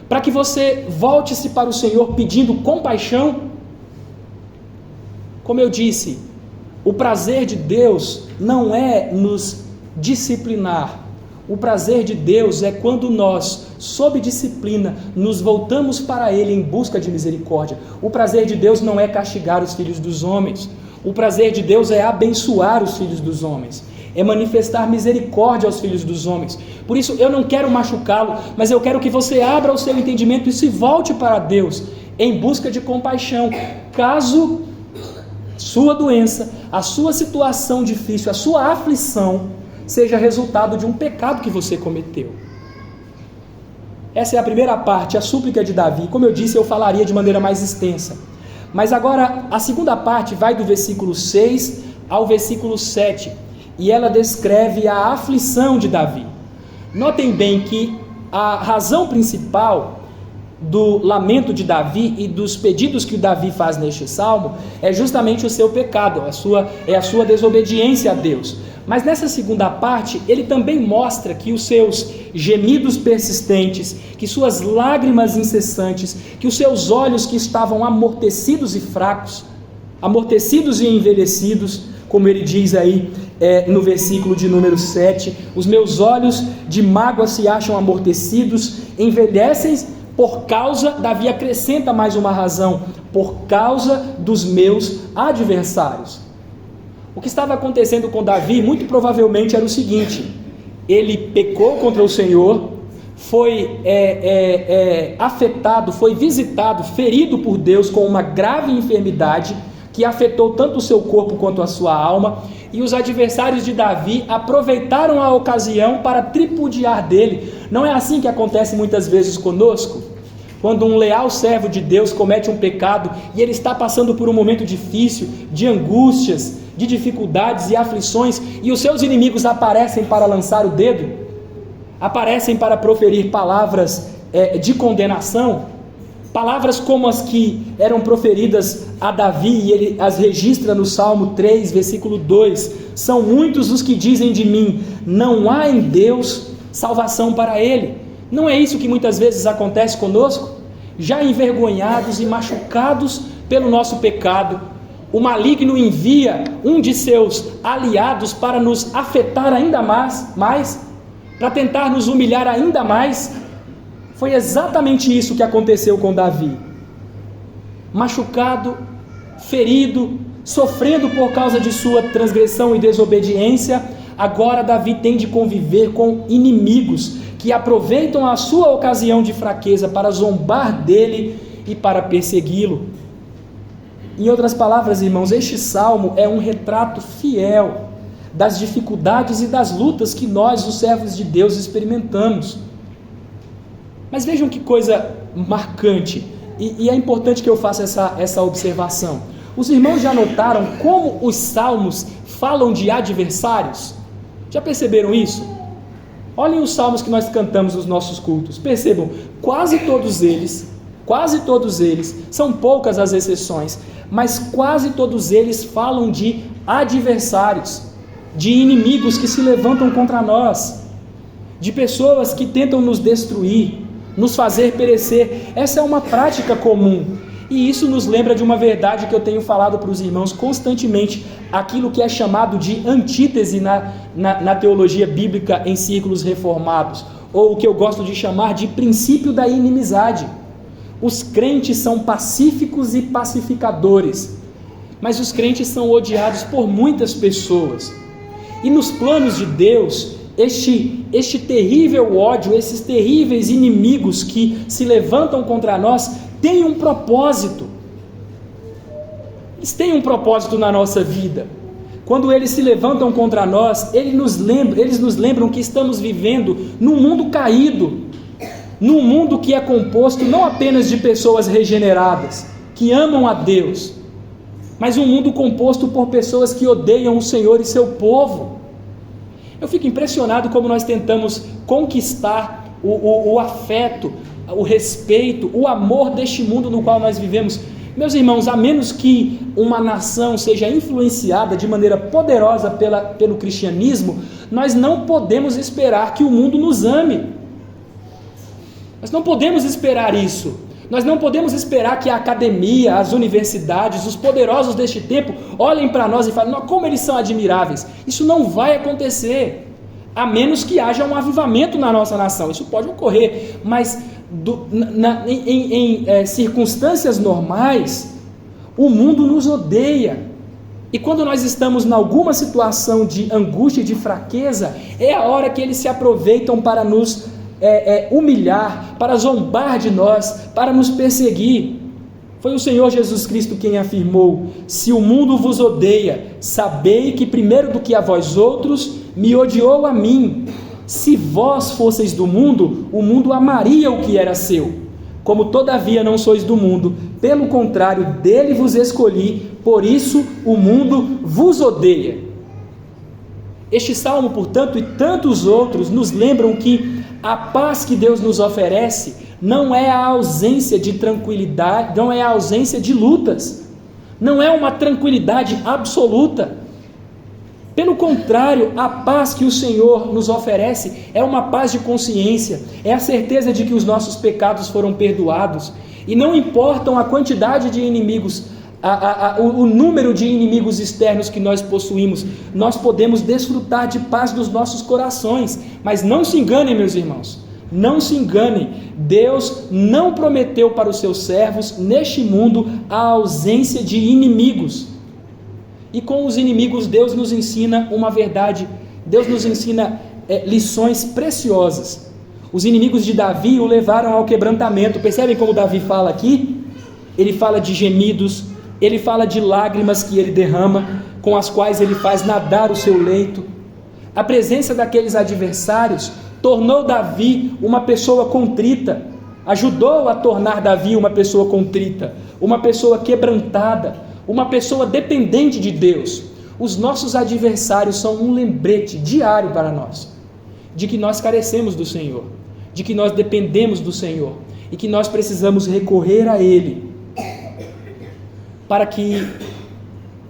para que você volte-se para o Senhor pedindo compaixão? Como eu disse, o prazer de Deus não é nos disciplinar. O prazer de Deus é quando nós, sob disciplina, nos voltamos para Ele em busca de misericórdia. O prazer de Deus não é castigar os filhos dos homens. O prazer de Deus é abençoar os filhos dos homens, é manifestar misericórdia aos filhos dos homens. Por isso eu não quero machucá-lo, mas eu quero que você abra o seu entendimento e se volte para Deus em busca de compaixão, caso sua doença, a sua situação difícil, a sua aflição seja resultado de um pecado que você cometeu. Essa é a primeira parte, a súplica de Davi. Como eu disse, eu falaria de maneira mais extensa, mas agora a segunda parte vai do versículo 6 ao versículo 7, e ela descreve a aflição de Davi. Notem bem que a razão principal do lamento de Davi e dos pedidos que o Davi faz neste salmo é justamente o seu pecado, a sua desobediência a Deus. Mas nessa segunda parte, ele também mostra que os seus gemidos persistentes, que suas lágrimas incessantes, que os seus olhos que estavam amortecidos e fracos, amortecidos e envelhecidos, como ele diz aí no versículo de número 7, os meus olhos de mágoa se acham amortecidos, envelhecem por causa, Davi acrescenta mais uma razão, por causa dos meus adversários. O que estava acontecendo com Davi, muito provavelmente era o seguinte: ele pecou contra o Senhor, foi afetado, foi visitado, ferido por Deus com uma grave enfermidade, que afetou tanto o seu corpo quanto a sua alma, e os adversários de Davi aproveitaram a ocasião para tripudiar dele. Não é assim que acontece muitas vezes conosco? Quando um leal servo de Deus comete um pecado e ele está passando por um momento difícil, de angústias, de dificuldades e aflições, e os seus inimigos aparecem para lançar o dedo, aparecem para proferir palavras de condenação, palavras como as que eram proferidas a Davi, e ele as registra no Salmo 3, versículo 2, são muitos os que dizem de mim, não há em Deus salvação para ele. Não é isso que muitas vezes acontece conosco? Já envergonhados e machucados pelo nosso pecado, o maligno envia um de seus aliados para nos afetar ainda mais, para tentar nos humilhar ainda mais. Foi exatamente isso que aconteceu com Davi. Machucado, ferido, sofrendo por causa de sua transgressão e desobediência, agora Davi tem de conviver com inimigos que aproveitam a sua ocasião de fraqueza para zombar dele e para persegui-lo. Em outras palavras, irmãos, este salmo é um retrato fiel das dificuldades e das lutas que nós, os servos de Deus, experimentamos. Mas vejam que coisa marcante, e é importante que eu faça essa observação. Os irmãos já notaram como os salmos falam de adversários? Já perceberam isso? Olhem os salmos que nós cantamos nos nossos cultos. Percebam, quase todos eles, são poucas as exceções, mas quase todos eles falam de adversários, de inimigos que se levantam contra nós, de pessoas que tentam nos destruir, nos fazer perecer. Essa é uma prática comum, e isso nos lembra de uma verdade que eu tenho falado para os irmãos constantemente, aquilo que é chamado de antítese na teologia bíblica em círculos reformados, ou o que eu gosto de chamar de princípio da inimizade. Os crentes são pacíficos e pacificadores, mas os crentes são odiados por muitas pessoas. E nos planos de Deus, este terrível ódio, esses terríveis inimigos que se levantam contra nós, têm um propósito. Eles têm um propósito na nossa vida. Quando eles se levantam contra nós, eles nos lembram que estamos vivendo num mundo caído, num mundo que é composto não apenas de pessoas regeneradas, que amam a Deus, mas um mundo composto por pessoas que odeiam o Senhor e seu povo. Eu fico impressionado como nós tentamos conquistar o afeto, o respeito, o amor deste mundo no qual nós vivemos. Meus irmãos, a menos que uma nação seja influenciada de maneira poderosa pelo cristianismo, nós não podemos esperar que o mundo nos ame. Nós não podemos esperar isso. Nós não podemos esperar que a academia, as universidades, os poderosos deste tempo olhem para nós e falem, como eles são admiráveis. Isso não vai acontecer, a menos que haja um avivamento na nossa nação. Isso pode ocorrer, mas em circunstâncias normais, o mundo nos odeia. E quando nós estamos em alguma situação de angústia e de fraqueza, é a hora que eles se aproveitam para nos humilhar, para zombar de nós, para nos perseguir. Foi o Senhor Jesus Cristo quem afirmou: se o mundo vos odeia, sabei que primeiro do que a vós outros, me odiou a mim. Se vós fosseis do mundo, o mundo amaria o que era seu. Como todavia não sois do mundo, pelo contrário, dele vos escolhi, por isso o mundo vos odeia. Este salmo, portanto, e tantos outros, nos lembram que a paz que Deus nos oferece não é a ausência de tranquilidade, não é a ausência de lutas, não é uma tranquilidade absoluta. Pelo contrário, a paz que o Senhor nos oferece é uma paz de consciência, é a certeza de que os nossos pecados foram perdoados, e não importam a quantidade de inimigos, o número de inimigos externos que nós possuímos, nós podemos desfrutar de paz nos nossos corações. Mas não se enganem, meus irmãos, não se enganem, Deus não prometeu para os seus servos neste mundo a ausência de inimigos. E com os inimigos Deus nos ensina uma verdade, Deus nos ensina lições preciosas. Os inimigos de Davi o levaram ao quebrantamento. Percebem como Davi fala aqui? Ele fala de gemidos, ele fala de lágrimas que ele derrama, com as quais ele faz nadar o seu leito. A presença daqueles adversários tornou Davi uma pessoa contrita, ajudou a tornar Davi uma pessoa contrita, uma pessoa quebrantada, uma pessoa dependente de Deus. Os nossos adversários são um lembrete diário para nós, de que nós carecemos do Senhor, de que nós dependemos do Senhor, e que nós precisamos recorrer a Ele, para que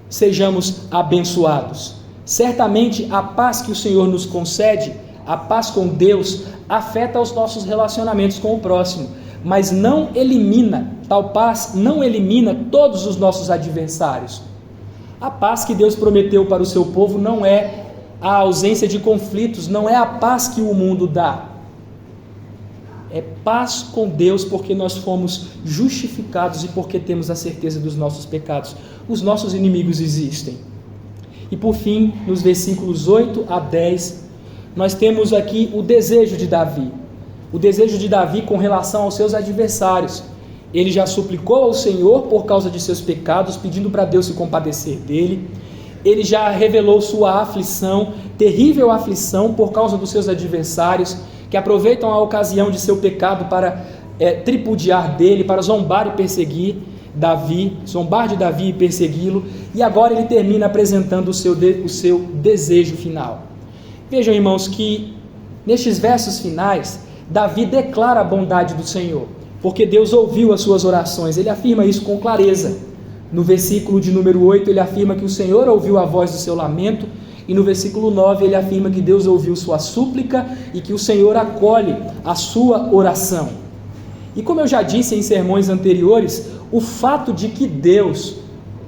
sejamos abençoados. Certamente a paz que o Senhor nos concede, a paz com Deus, afeta os nossos relacionamentos com o próximo, mas não elimina, tal paz não elimina todos os nossos adversários. A paz que Deus prometeu para o seu povo não é a ausência de conflitos, não é a paz que o mundo dá. É paz com Deus porque nós fomos justificados e porque temos a certeza dos nossos pecados. Os nossos inimigos existem. E por fim, nos versículos 8 a 10, nós temos aqui o desejo de Davi. O desejo de Davi com relação aos seus adversários. Ele já suplicou ao Senhor por causa de seus pecados, pedindo para Deus se compadecer dele. Ele já revelou sua aflição, terrível aflição por causa dos seus adversários, que aproveitam a ocasião de seu pecado para tripudiar dele, para zombar e perseguir Davi, zombar de Davi e persegui-lo. E agora ele termina apresentando o seu desejo final. Vejam, irmãos, que nestes versos finais, Davi declara a bondade do Senhor, porque Deus ouviu as suas orações. Ele afirma isso com clareza. No versículo de número 8, ele afirma que o Senhor ouviu a voz do seu lamento, e no versículo 9 ele afirma que Deus ouviu sua súplica e que o Senhor acolhe a sua oração. E como eu já disse em sermões anteriores, o fato de que Deus,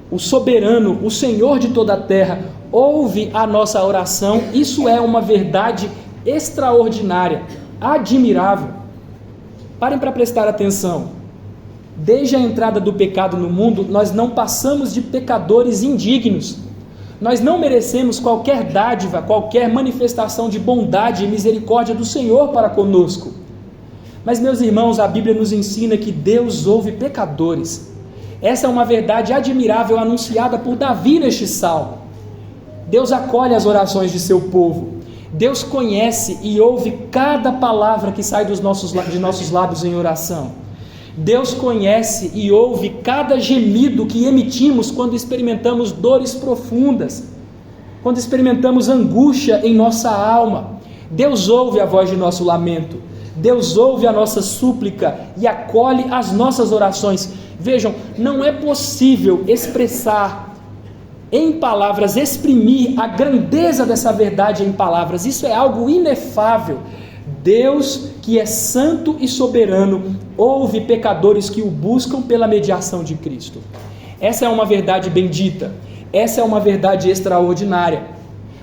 o soberano, o Senhor de toda a terra, ouve a nossa oração, isso é uma verdade extraordinária, admirável. Parem para prestar atenção. Desde a entrada do pecado no mundo, nós não passamos de pecadores indignos. Nós não merecemos qualquer dádiva, qualquer manifestação de bondade e misericórdia do Senhor para conosco. Mas, meus irmãos, a Bíblia nos ensina que Deus ouve pecadores. Essa é uma verdade admirável anunciada por Davi neste salmo. Deus acolhe as orações de seu povo. Deus conhece e ouve cada palavra que sai de nossos lábios em oração. Deus conhece e ouve cada gemido que emitimos quando experimentamos dores profundas, quando experimentamos angústia em nossa alma. Deus ouve a voz de nosso lamento, Deus ouve a nossa súplica e acolhe as nossas orações. Vejam, não é possível expressar em palavras, exprimir a grandeza dessa verdade em palavras. Isso é algo inefável. Deus, que é santo e soberano, ouve pecadores que o buscam pela mediação de Cristo. Essa é uma verdade bendita, essa é uma verdade extraordinária.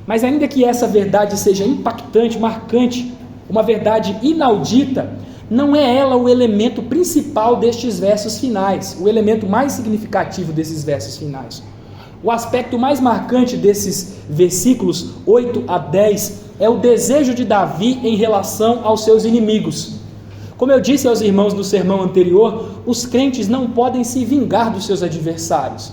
Mas ainda que essa verdade seja impactante, marcante, uma verdade inaudita, não é ela o elemento principal destes versos finais, o elemento mais significativo desses versos finais. O aspecto mais marcante desses versículos 8 a 10 é o desejo de Davi em relação aos seus inimigos. Como eu disse aos irmãos no sermão anterior, os crentes não podem se vingar dos seus adversários.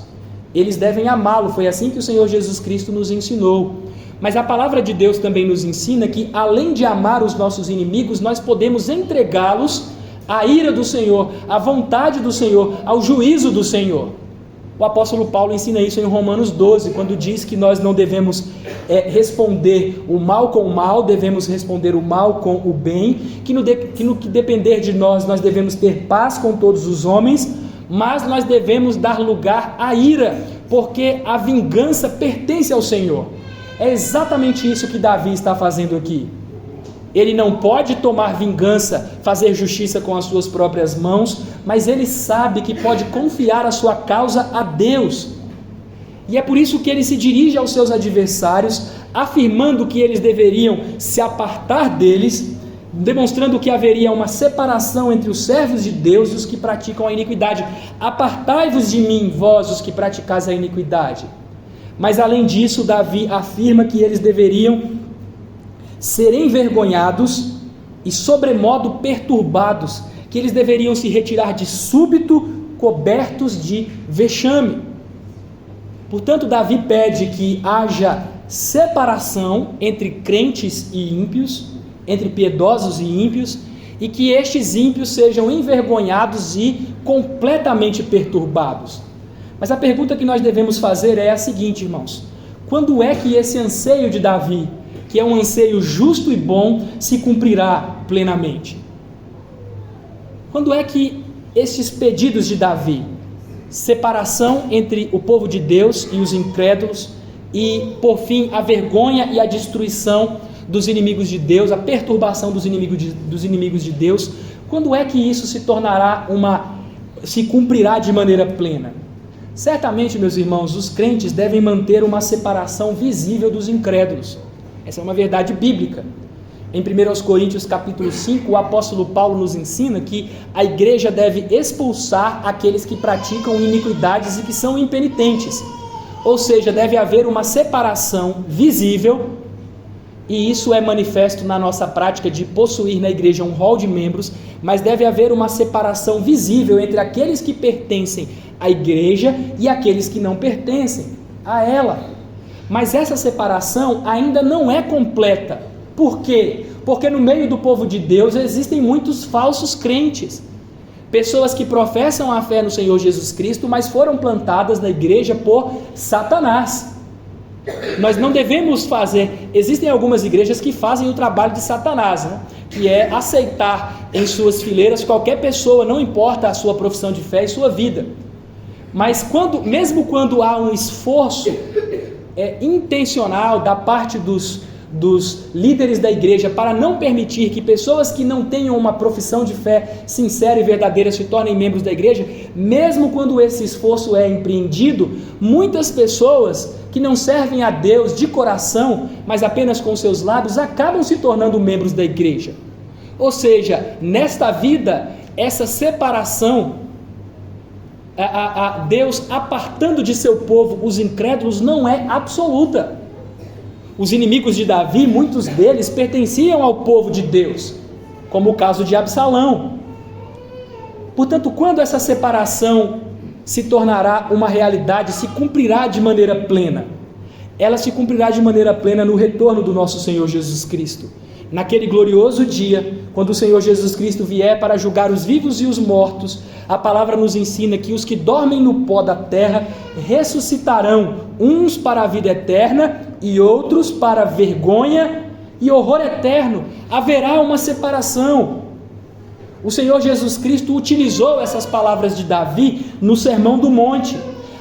Eles devem amá-lo, foi assim que o Senhor Jesus Cristo nos ensinou. Mas a palavra de Deus também nos ensina que, além de amar os nossos inimigos, nós podemos entregá-los à ira do Senhor, à vontade do Senhor, ao juízo do Senhor. O apóstolo Paulo ensina isso em Romanos 12, quando diz que nós não devemos responder o mal com o mal, devemos responder o mal com o bem, que no que depender de nós, nós devemos ter paz com todos os homens, mas nós devemos dar lugar à ira, porque a vingança pertence ao Senhor. É exatamente isso que Davi está fazendo aqui. Ele não pode tomar vingança, fazer justiça com as suas próprias mãos, mas ele sabe que pode confiar a sua causa a Deus. E é por isso que ele se dirige aos seus adversários, afirmando que eles deveriam se apartar deles, demonstrando que haveria uma separação entre os servos de Deus e os que praticam a iniquidade. Apartai-vos de mim, vós os que praticais a iniquidade. Mas além disso, Davi afirma que eles deveriam ser envergonhados e sobremodo perturbados, que eles deveriam se retirar de súbito, cobertos de vexame. Portanto, Davi pede que haja separação entre crentes e ímpios, entre piedosos e ímpios, e que estes ímpios sejam envergonhados e completamente perturbados. Mas a pergunta que nós devemos fazer é a seguinte, irmãos: quando é que esse anseio de Davi, que é um anseio justo e bom, se cumprirá plenamente? Quando é que estes pedidos de Davi, separação entre o povo de Deus e os incrédulos, e por fim a vergonha e a destruição dos inimigos de Deus, a perturbação dos inimigos de Deus, quando é que isso se cumprirá de maneira plena? Certamente, meus irmãos, os crentes devem manter uma separação visível dos incrédulos. Essa é uma verdade bíblica. Em 1 Coríntios capítulo 5, o apóstolo Paulo nos ensina que a igreja deve expulsar aqueles que praticam iniquidades e que são impenitentes. Ou seja, deve haver uma separação visível E isso é manifesto na nossa prática de possuir na igreja um rol de membros, mas deve haver uma separação visível entre aqueles que pertencem à igreja e aqueles que não pertencem a ela. Mas essa separação ainda não é completa. Por quê? Porque no meio do povo de Deus existem muitos falsos crentes. Pessoas que professam a fé no Senhor Jesus Cristo, mas foram plantadas na igreja por Satanás. Nós não devemos fazer, existem algumas igrejas que fazem o trabalho de Satanás, né? Que é aceitar em suas fileiras qualquer pessoa, não importa a sua profissão de fé e sua vida. Mas mesmo quando há um esforço intencional da parte dos líderes da igreja para não permitir que pessoas que não tenham uma profissão de fé sincera e verdadeira se tornem membros da igreja, mesmo quando esse esforço é empreendido, muitas pessoas que não servem a Deus de coração, mas apenas com seus lábios, acabam se tornando membros da igreja. Ou seja, nesta vida, essa separação, Deus apartando de seu povo os incrédulos, não é absoluta. Os inimigos de Davi, muitos deles pertenciam ao povo de Deus, como o caso de Absalão. Portanto, quando essa separação se tornará uma realidade, se cumprirá de maneira plena? Ela se cumprirá de maneira plena no retorno do nosso Senhor Jesus Cristo. Naquele glorioso dia, quando o Senhor Jesus Cristo vier para julgar os vivos e os mortos, a palavra nos ensina que os que dormem no pó da terra ressuscitarão, uns para a vida eterna e outros para vergonha e horror eterno. Haverá uma separação. O Senhor Jesus Cristo utilizou essas palavras de Davi no Sermão do Monte,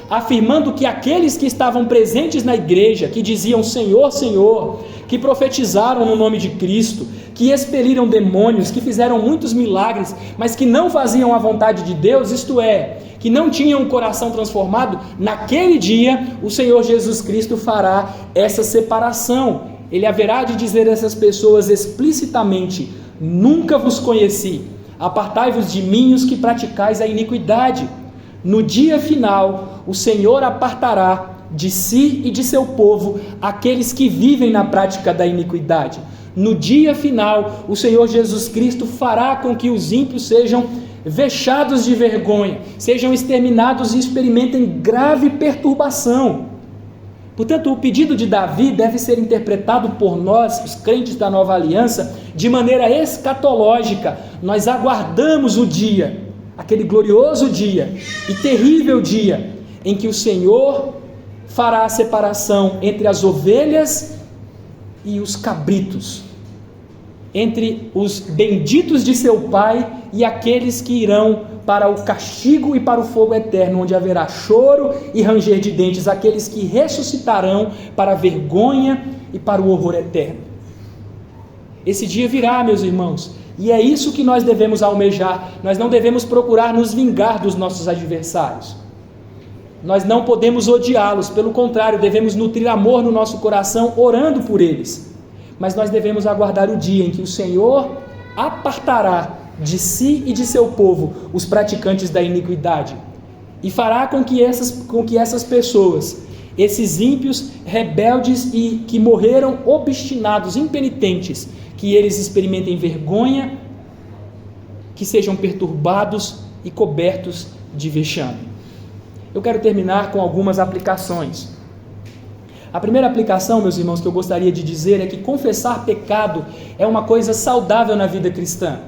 afirmando que aqueles que estavam presentes na igreja, que diziam Senhor, Senhor, que profetizaram no nome de Cristo, que expeliram demônios, que fizeram muitos milagres, mas que não faziam a vontade de Deus, isto é, que não tinham o coração transformado, naquele dia o Senhor Jesus Cristo fará essa separação. Ele haverá de dizer a essas pessoas explicitamente: nunca vos conheci, apartai-vos de mim os que praticais a iniquidade. No dia final, o Senhor apartará de si e de seu povo aqueles que vivem na prática da iniquidade. No dia final, o Senhor Jesus Cristo fará com que os ímpios sejam vexados de vergonha, sejam exterminados e experimentem grave perturbação. Portanto, o pedido de Davi deve ser interpretado por nós, os crentes da nova aliança, de maneira escatológica. Nós aguardamos o dia, aquele glorioso dia e terrível dia, em que o Senhor fará a separação entre as ovelhas e os cabritos, entre os benditos de seu Pai e aqueles que irão para o castigo e para o fogo eterno, onde haverá choro e ranger de dentes, aqueles que ressuscitarão para a vergonha e para o horror eterno. Esse dia virá, meus irmãos, e é isso que nós devemos almejar. Nós não devemos procurar nos vingar dos nossos adversários. Nós não podemos odiá-los, pelo contrário, devemos nutrir amor no nosso coração, orando por eles. Mas nós devemos aguardar o dia em que o Senhor apartará de si e de seu povo os praticantes da iniquidade, e fará com que essas pessoas, esses ímpios rebeldes e que morreram obstinados, impenitentes, que eles experimentem vergonha, que sejam perturbados e cobertos de vexame. Eu quero terminar com algumas aplicações. A primeira aplicação, meus irmãos, que eu gostaria de dizer é que confessar pecado é uma coisa saudável na vida cristã.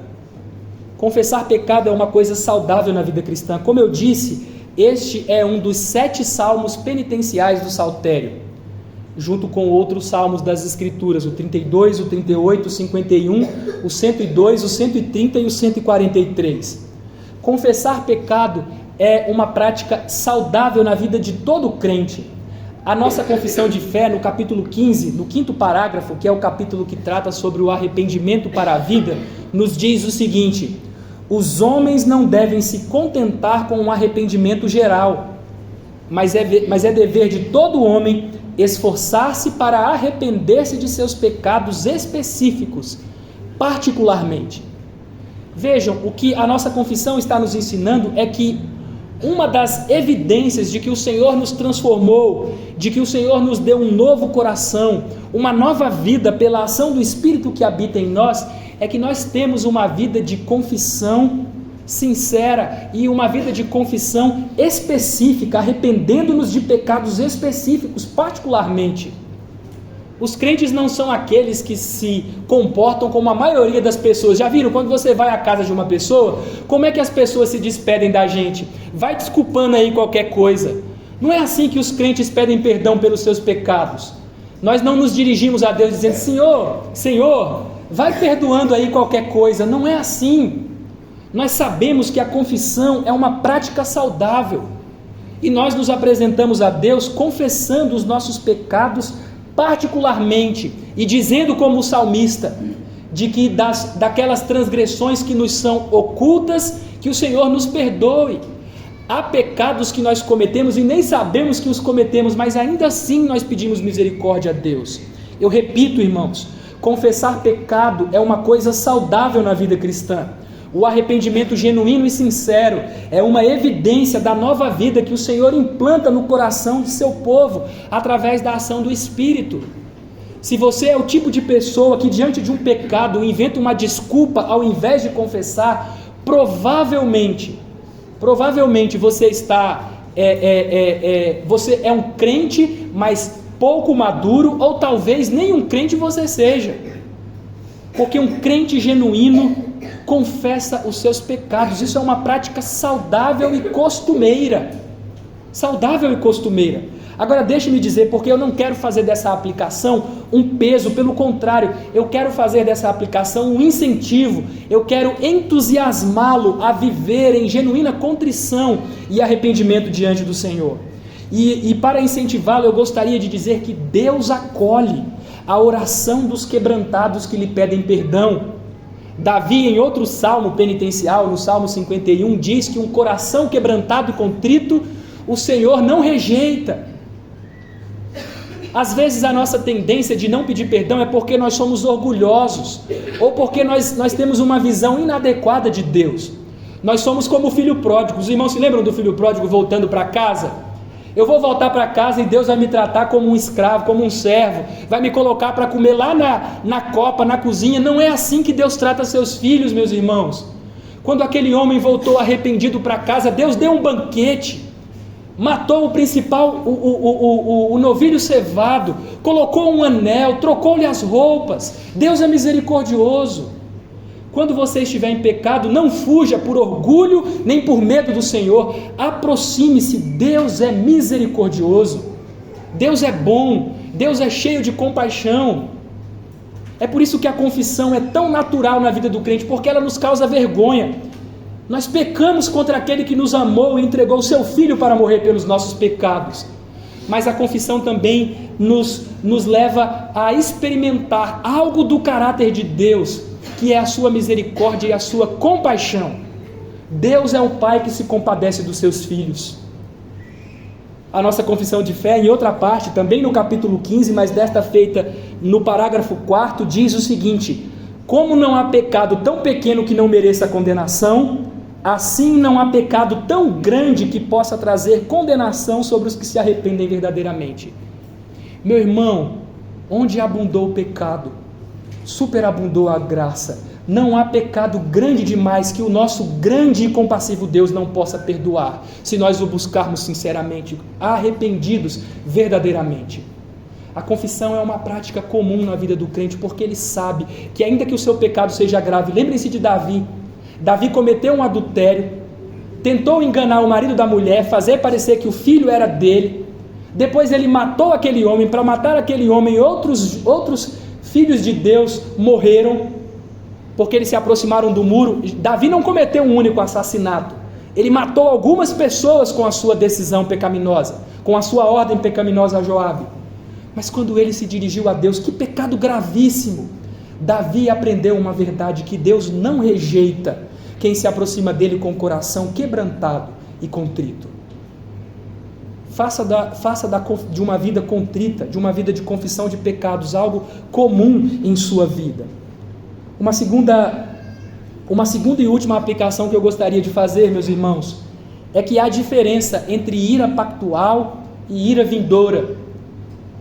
Confessar pecado é uma coisa saudável na vida cristã. Como eu disse, este é um dos 7 salmos penitenciais do Saltério, junto com outros salmos das Escrituras, o 32, o 38, o 51, o 102, o 130 e o 143. Confessar pecado é uma prática saudável na vida de todo crente. A nossa confissão de fé, no capítulo 15, no 5º parágrafo, que é o capítulo que trata sobre o arrependimento para a vida, nos diz o seguinte: os homens não devem se contentar com um arrependimento geral, mas é dever de todo homem esforçar-se para arrepender-se de seus pecados específicos, particularmente. Vejam, o que a nossa confissão está nos ensinando é que Uma das evidências de que o Senhor nos transformou, de que o Senhor nos deu um novo coração, uma nova vida pela ação do Espírito que habita em nós, é que nós temos uma vida de confissão sincera e uma vida de confissão específica, arrependendo-nos de pecados específicos, particularmente. Os crentes não são aqueles que se comportam como a maioria das pessoas. Já viram? Quando você vai à casa de uma pessoa, como é que as pessoas se despedem da gente? Vai desculpando aí qualquer coisa. Não é assim que os crentes pedem perdão pelos seus pecados. Nós não nos dirigimos a Deus dizendo: Senhor, vai perdoando aí qualquer coisa. Não é assim. Nós sabemos que a confissão é uma prática saudável. E nós nos apresentamos a Deus confessando os nossos pecados particularmente, e dizendo como o salmista, de que daquelas transgressões que nos são ocultas, que o Senhor nos perdoe. Há pecados que nós cometemos e nem sabemos que os cometemos, mas ainda assim nós pedimos misericórdia a Deus. Eu repito, irmãos, confessar pecado é uma coisa saudável na vida cristã. O arrependimento genuíno e sincero é uma evidência da nova vida que o Senhor implanta no coração de seu povo, através da ação do Espírito. Se você é o tipo de pessoa que diante de um pecado inventa uma desculpa ao invés de confessar, provavelmente você está, você é um crente, mas pouco maduro, ou talvez nem um crente você seja. Porque um crente genuíno confessa os seus pecados. Isso é uma prática saudável e costumeira. Agora deixe-me dizer, porque eu não quero fazer dessa aplicação um peso, pelo contrário, eu quero fazer dessa aplicação um incentivo, eu quero entusiasmá-lo a viver em genuína contrição e arrependimento diante do Senhor. E para incentivá-lo, eu gostaria de dizer que Deus acolhe a oração dos quebrantados que lhe pedem perdão. Davi, em outro salmo penitencial, no Salmo 51, diz que um coração quebrantado e contrito, o Senhor não rejeita. Às vezes a nossa tendência de não pedir perdão é porque nós somos orgulhosos, ou porque nós temos uma visão inadequada de Deus. Nós somos como o filho pródigo. Os irmãos se lembram do filho pródigo voltando para casa? Eu vou voltar para casa e Deus vai me tratar como um escravo, como um servo, vai me colocar para comer lá na copa, na cozinha. Não é assim que Deus trata seus filhos, meus irmãos. Quando aquele homem voltou arrependido para casa, Deus deu um banquete, matou o principal, o novilho cevado, colocou um anel, trocou-lhe as roupas. Deus é misericordioso. Quando você estiver em pecado, não fuja por orgulho, nem por medo do Senhor. Aproxime-se, Deus é misericordioso. Deus é bom, Deus é cheio de compaixão. É por isso que a confissão é tão natural na vida do crente, porque ela nos causa vergonha. Nós pecamos contra aquele que nos amou e entregou o seu Filho para morrer pelos nossos pecados. Mas a confissão também nos leva a experimentar algo do caráter de Deus, que é a sua misericórdia e a sua compaixão. Deus é um pai que se compadece dos seus filhos. A nossa confissão de fé, em outra parte, também no capítulo 15, mas desta feita no parágrafo 4, diz o seguinte: como não há pecado tão pequeno que não mereça condenação, assim não há pecado tão grande que possa trazer condenação sobre os que se arrependem verdadeiramente. Meu irmão, onde abundou o pecado, superabundou a graça. Não há pecado grande demais que o nosso grande e compassivo Deus não possa perdoar, se nós o buscarmos sinceramente, arrependidos verdadeiramente. A confissão é uma prática comum na vida do crente, porque ele sabe que ainda que o seu pecado seja grave, lembrem-se de Davi. Davi cometeu um adultério, tentou enganar o marido da mulher, fazer parecer que o filho era dele. Depois ele matou aquele homem. Para matar aquele homem, outros filhos de Deus morreram, porque eles se aproximaram do muro. Davi não cometeu um único assassinato, ele matou algumas pessoas com a sua decisão pecaminosa, com a sua ordem pecaminosa a Joabe. Mas quando ele se dirigiu a Deus, que pecado gravíssimo! Davi aprendeu uma verdade, que Deus não rejeita quem se aproxima dele com o coração quebrantado e contrito. Faça de uma vida contrita, de uma vida de confissão de pecados, algo comum em sua vida. Uma segunda e última aplicação que eu gostaria de fazer, meus irmãos, é que há diferença entre ira pactual e ira vindoura.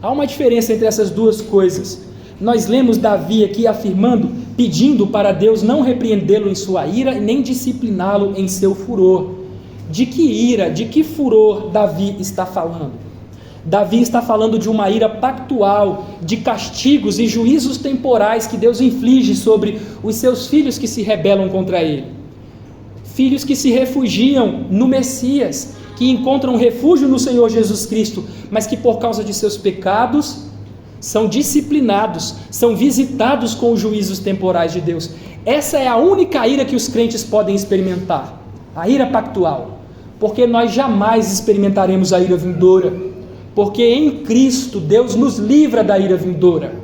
Há uma diferença entre essas duas coisas. Nós lemos Davi aqui afirmando, pedindo para Deus não repreendê-lo em sua ira e nem discipliná-lo em seu furor. De que ira, de que furor Davi está falando? Davi está falando de uma ira pactual, de castigos e juízos temporais que Deus inflige sobre os seus filhos que se rebelam contra ele. Filhos que se refugiam no Messias, que encontram refúgio no Senhor Jesus Cristo, mas que por causa de seus pecados são disciplinados, são visitados com os juízos temporais de Deus. Essa é a única ira que os crentes podem experimentar, a ira pactual, porque nós jamais experimentaremos a ira vindoura, porque em Cristo Deus nos livra da ira vindoura.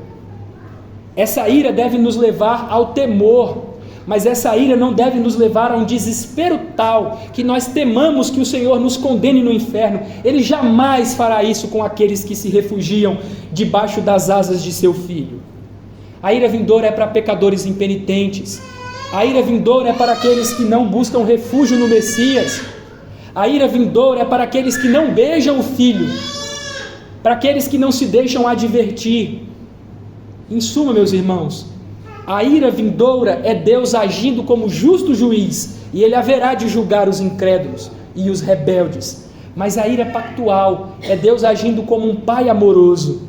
Essa ira deve nos levar ao temor, mas essa ira não deve nos levar a um desespero tal que nós temamos que o Senhor nos condene no inferno. Ele jamais fará isso com aqueles que se refugiam debaixo das asas de seu Filho. A ira vindoura é para pecadores impenitentes. A ira vindoura é para aqueles que não buscam refúgio no Messias. A ira vindoura é para aqueles que não beijam o Filho, para aqueles que não se deixam advertir. Em suma, meus irmãos, a ira vindoura é Deus agindo como justo juiz, e Ele haverá de julgar os incrédulos e os rebeldes. Mas a ira pactual é Deus agindo como um pai amoroso.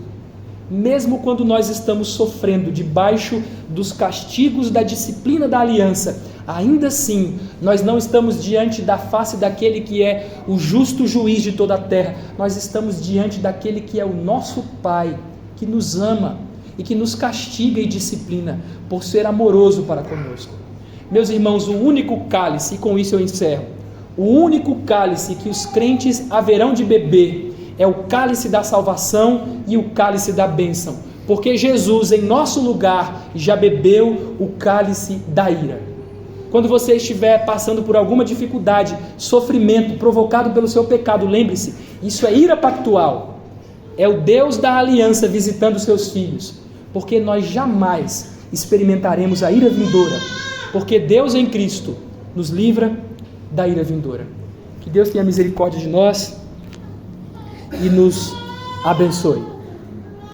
Mesmo quando nós estamos sofrendo debaixo dos castigos da disciplina da aliança, ainda assim, nós não estamos diante da face daquele que é o justo juiz de toda a terra. Nós estamos diante daquele que é o nosso Pai, que nos ama e que nos castiga e disciplina por ser amoroso para conosco. Meus irmãos, o único cálice, e com isso eu encerro, o único cálice que os crentes haverão de beber é o cálice da salvação e o cálice da bênção, porque Jesus em nosso lugar já bebeu o cálice da ira. Quando você estiver passando por alguma dificuldade, sofrimento provocado pelo seu pecado, lembre-se, isso é ira pactual, é o Deus da aliança visitando seus filhos, porque nós jamais experimentaremos a ira vindoura, porque Deus em Cristo nos livra da ira vindoura. Que Deus tenha misericórdia de nós e nos abençoe.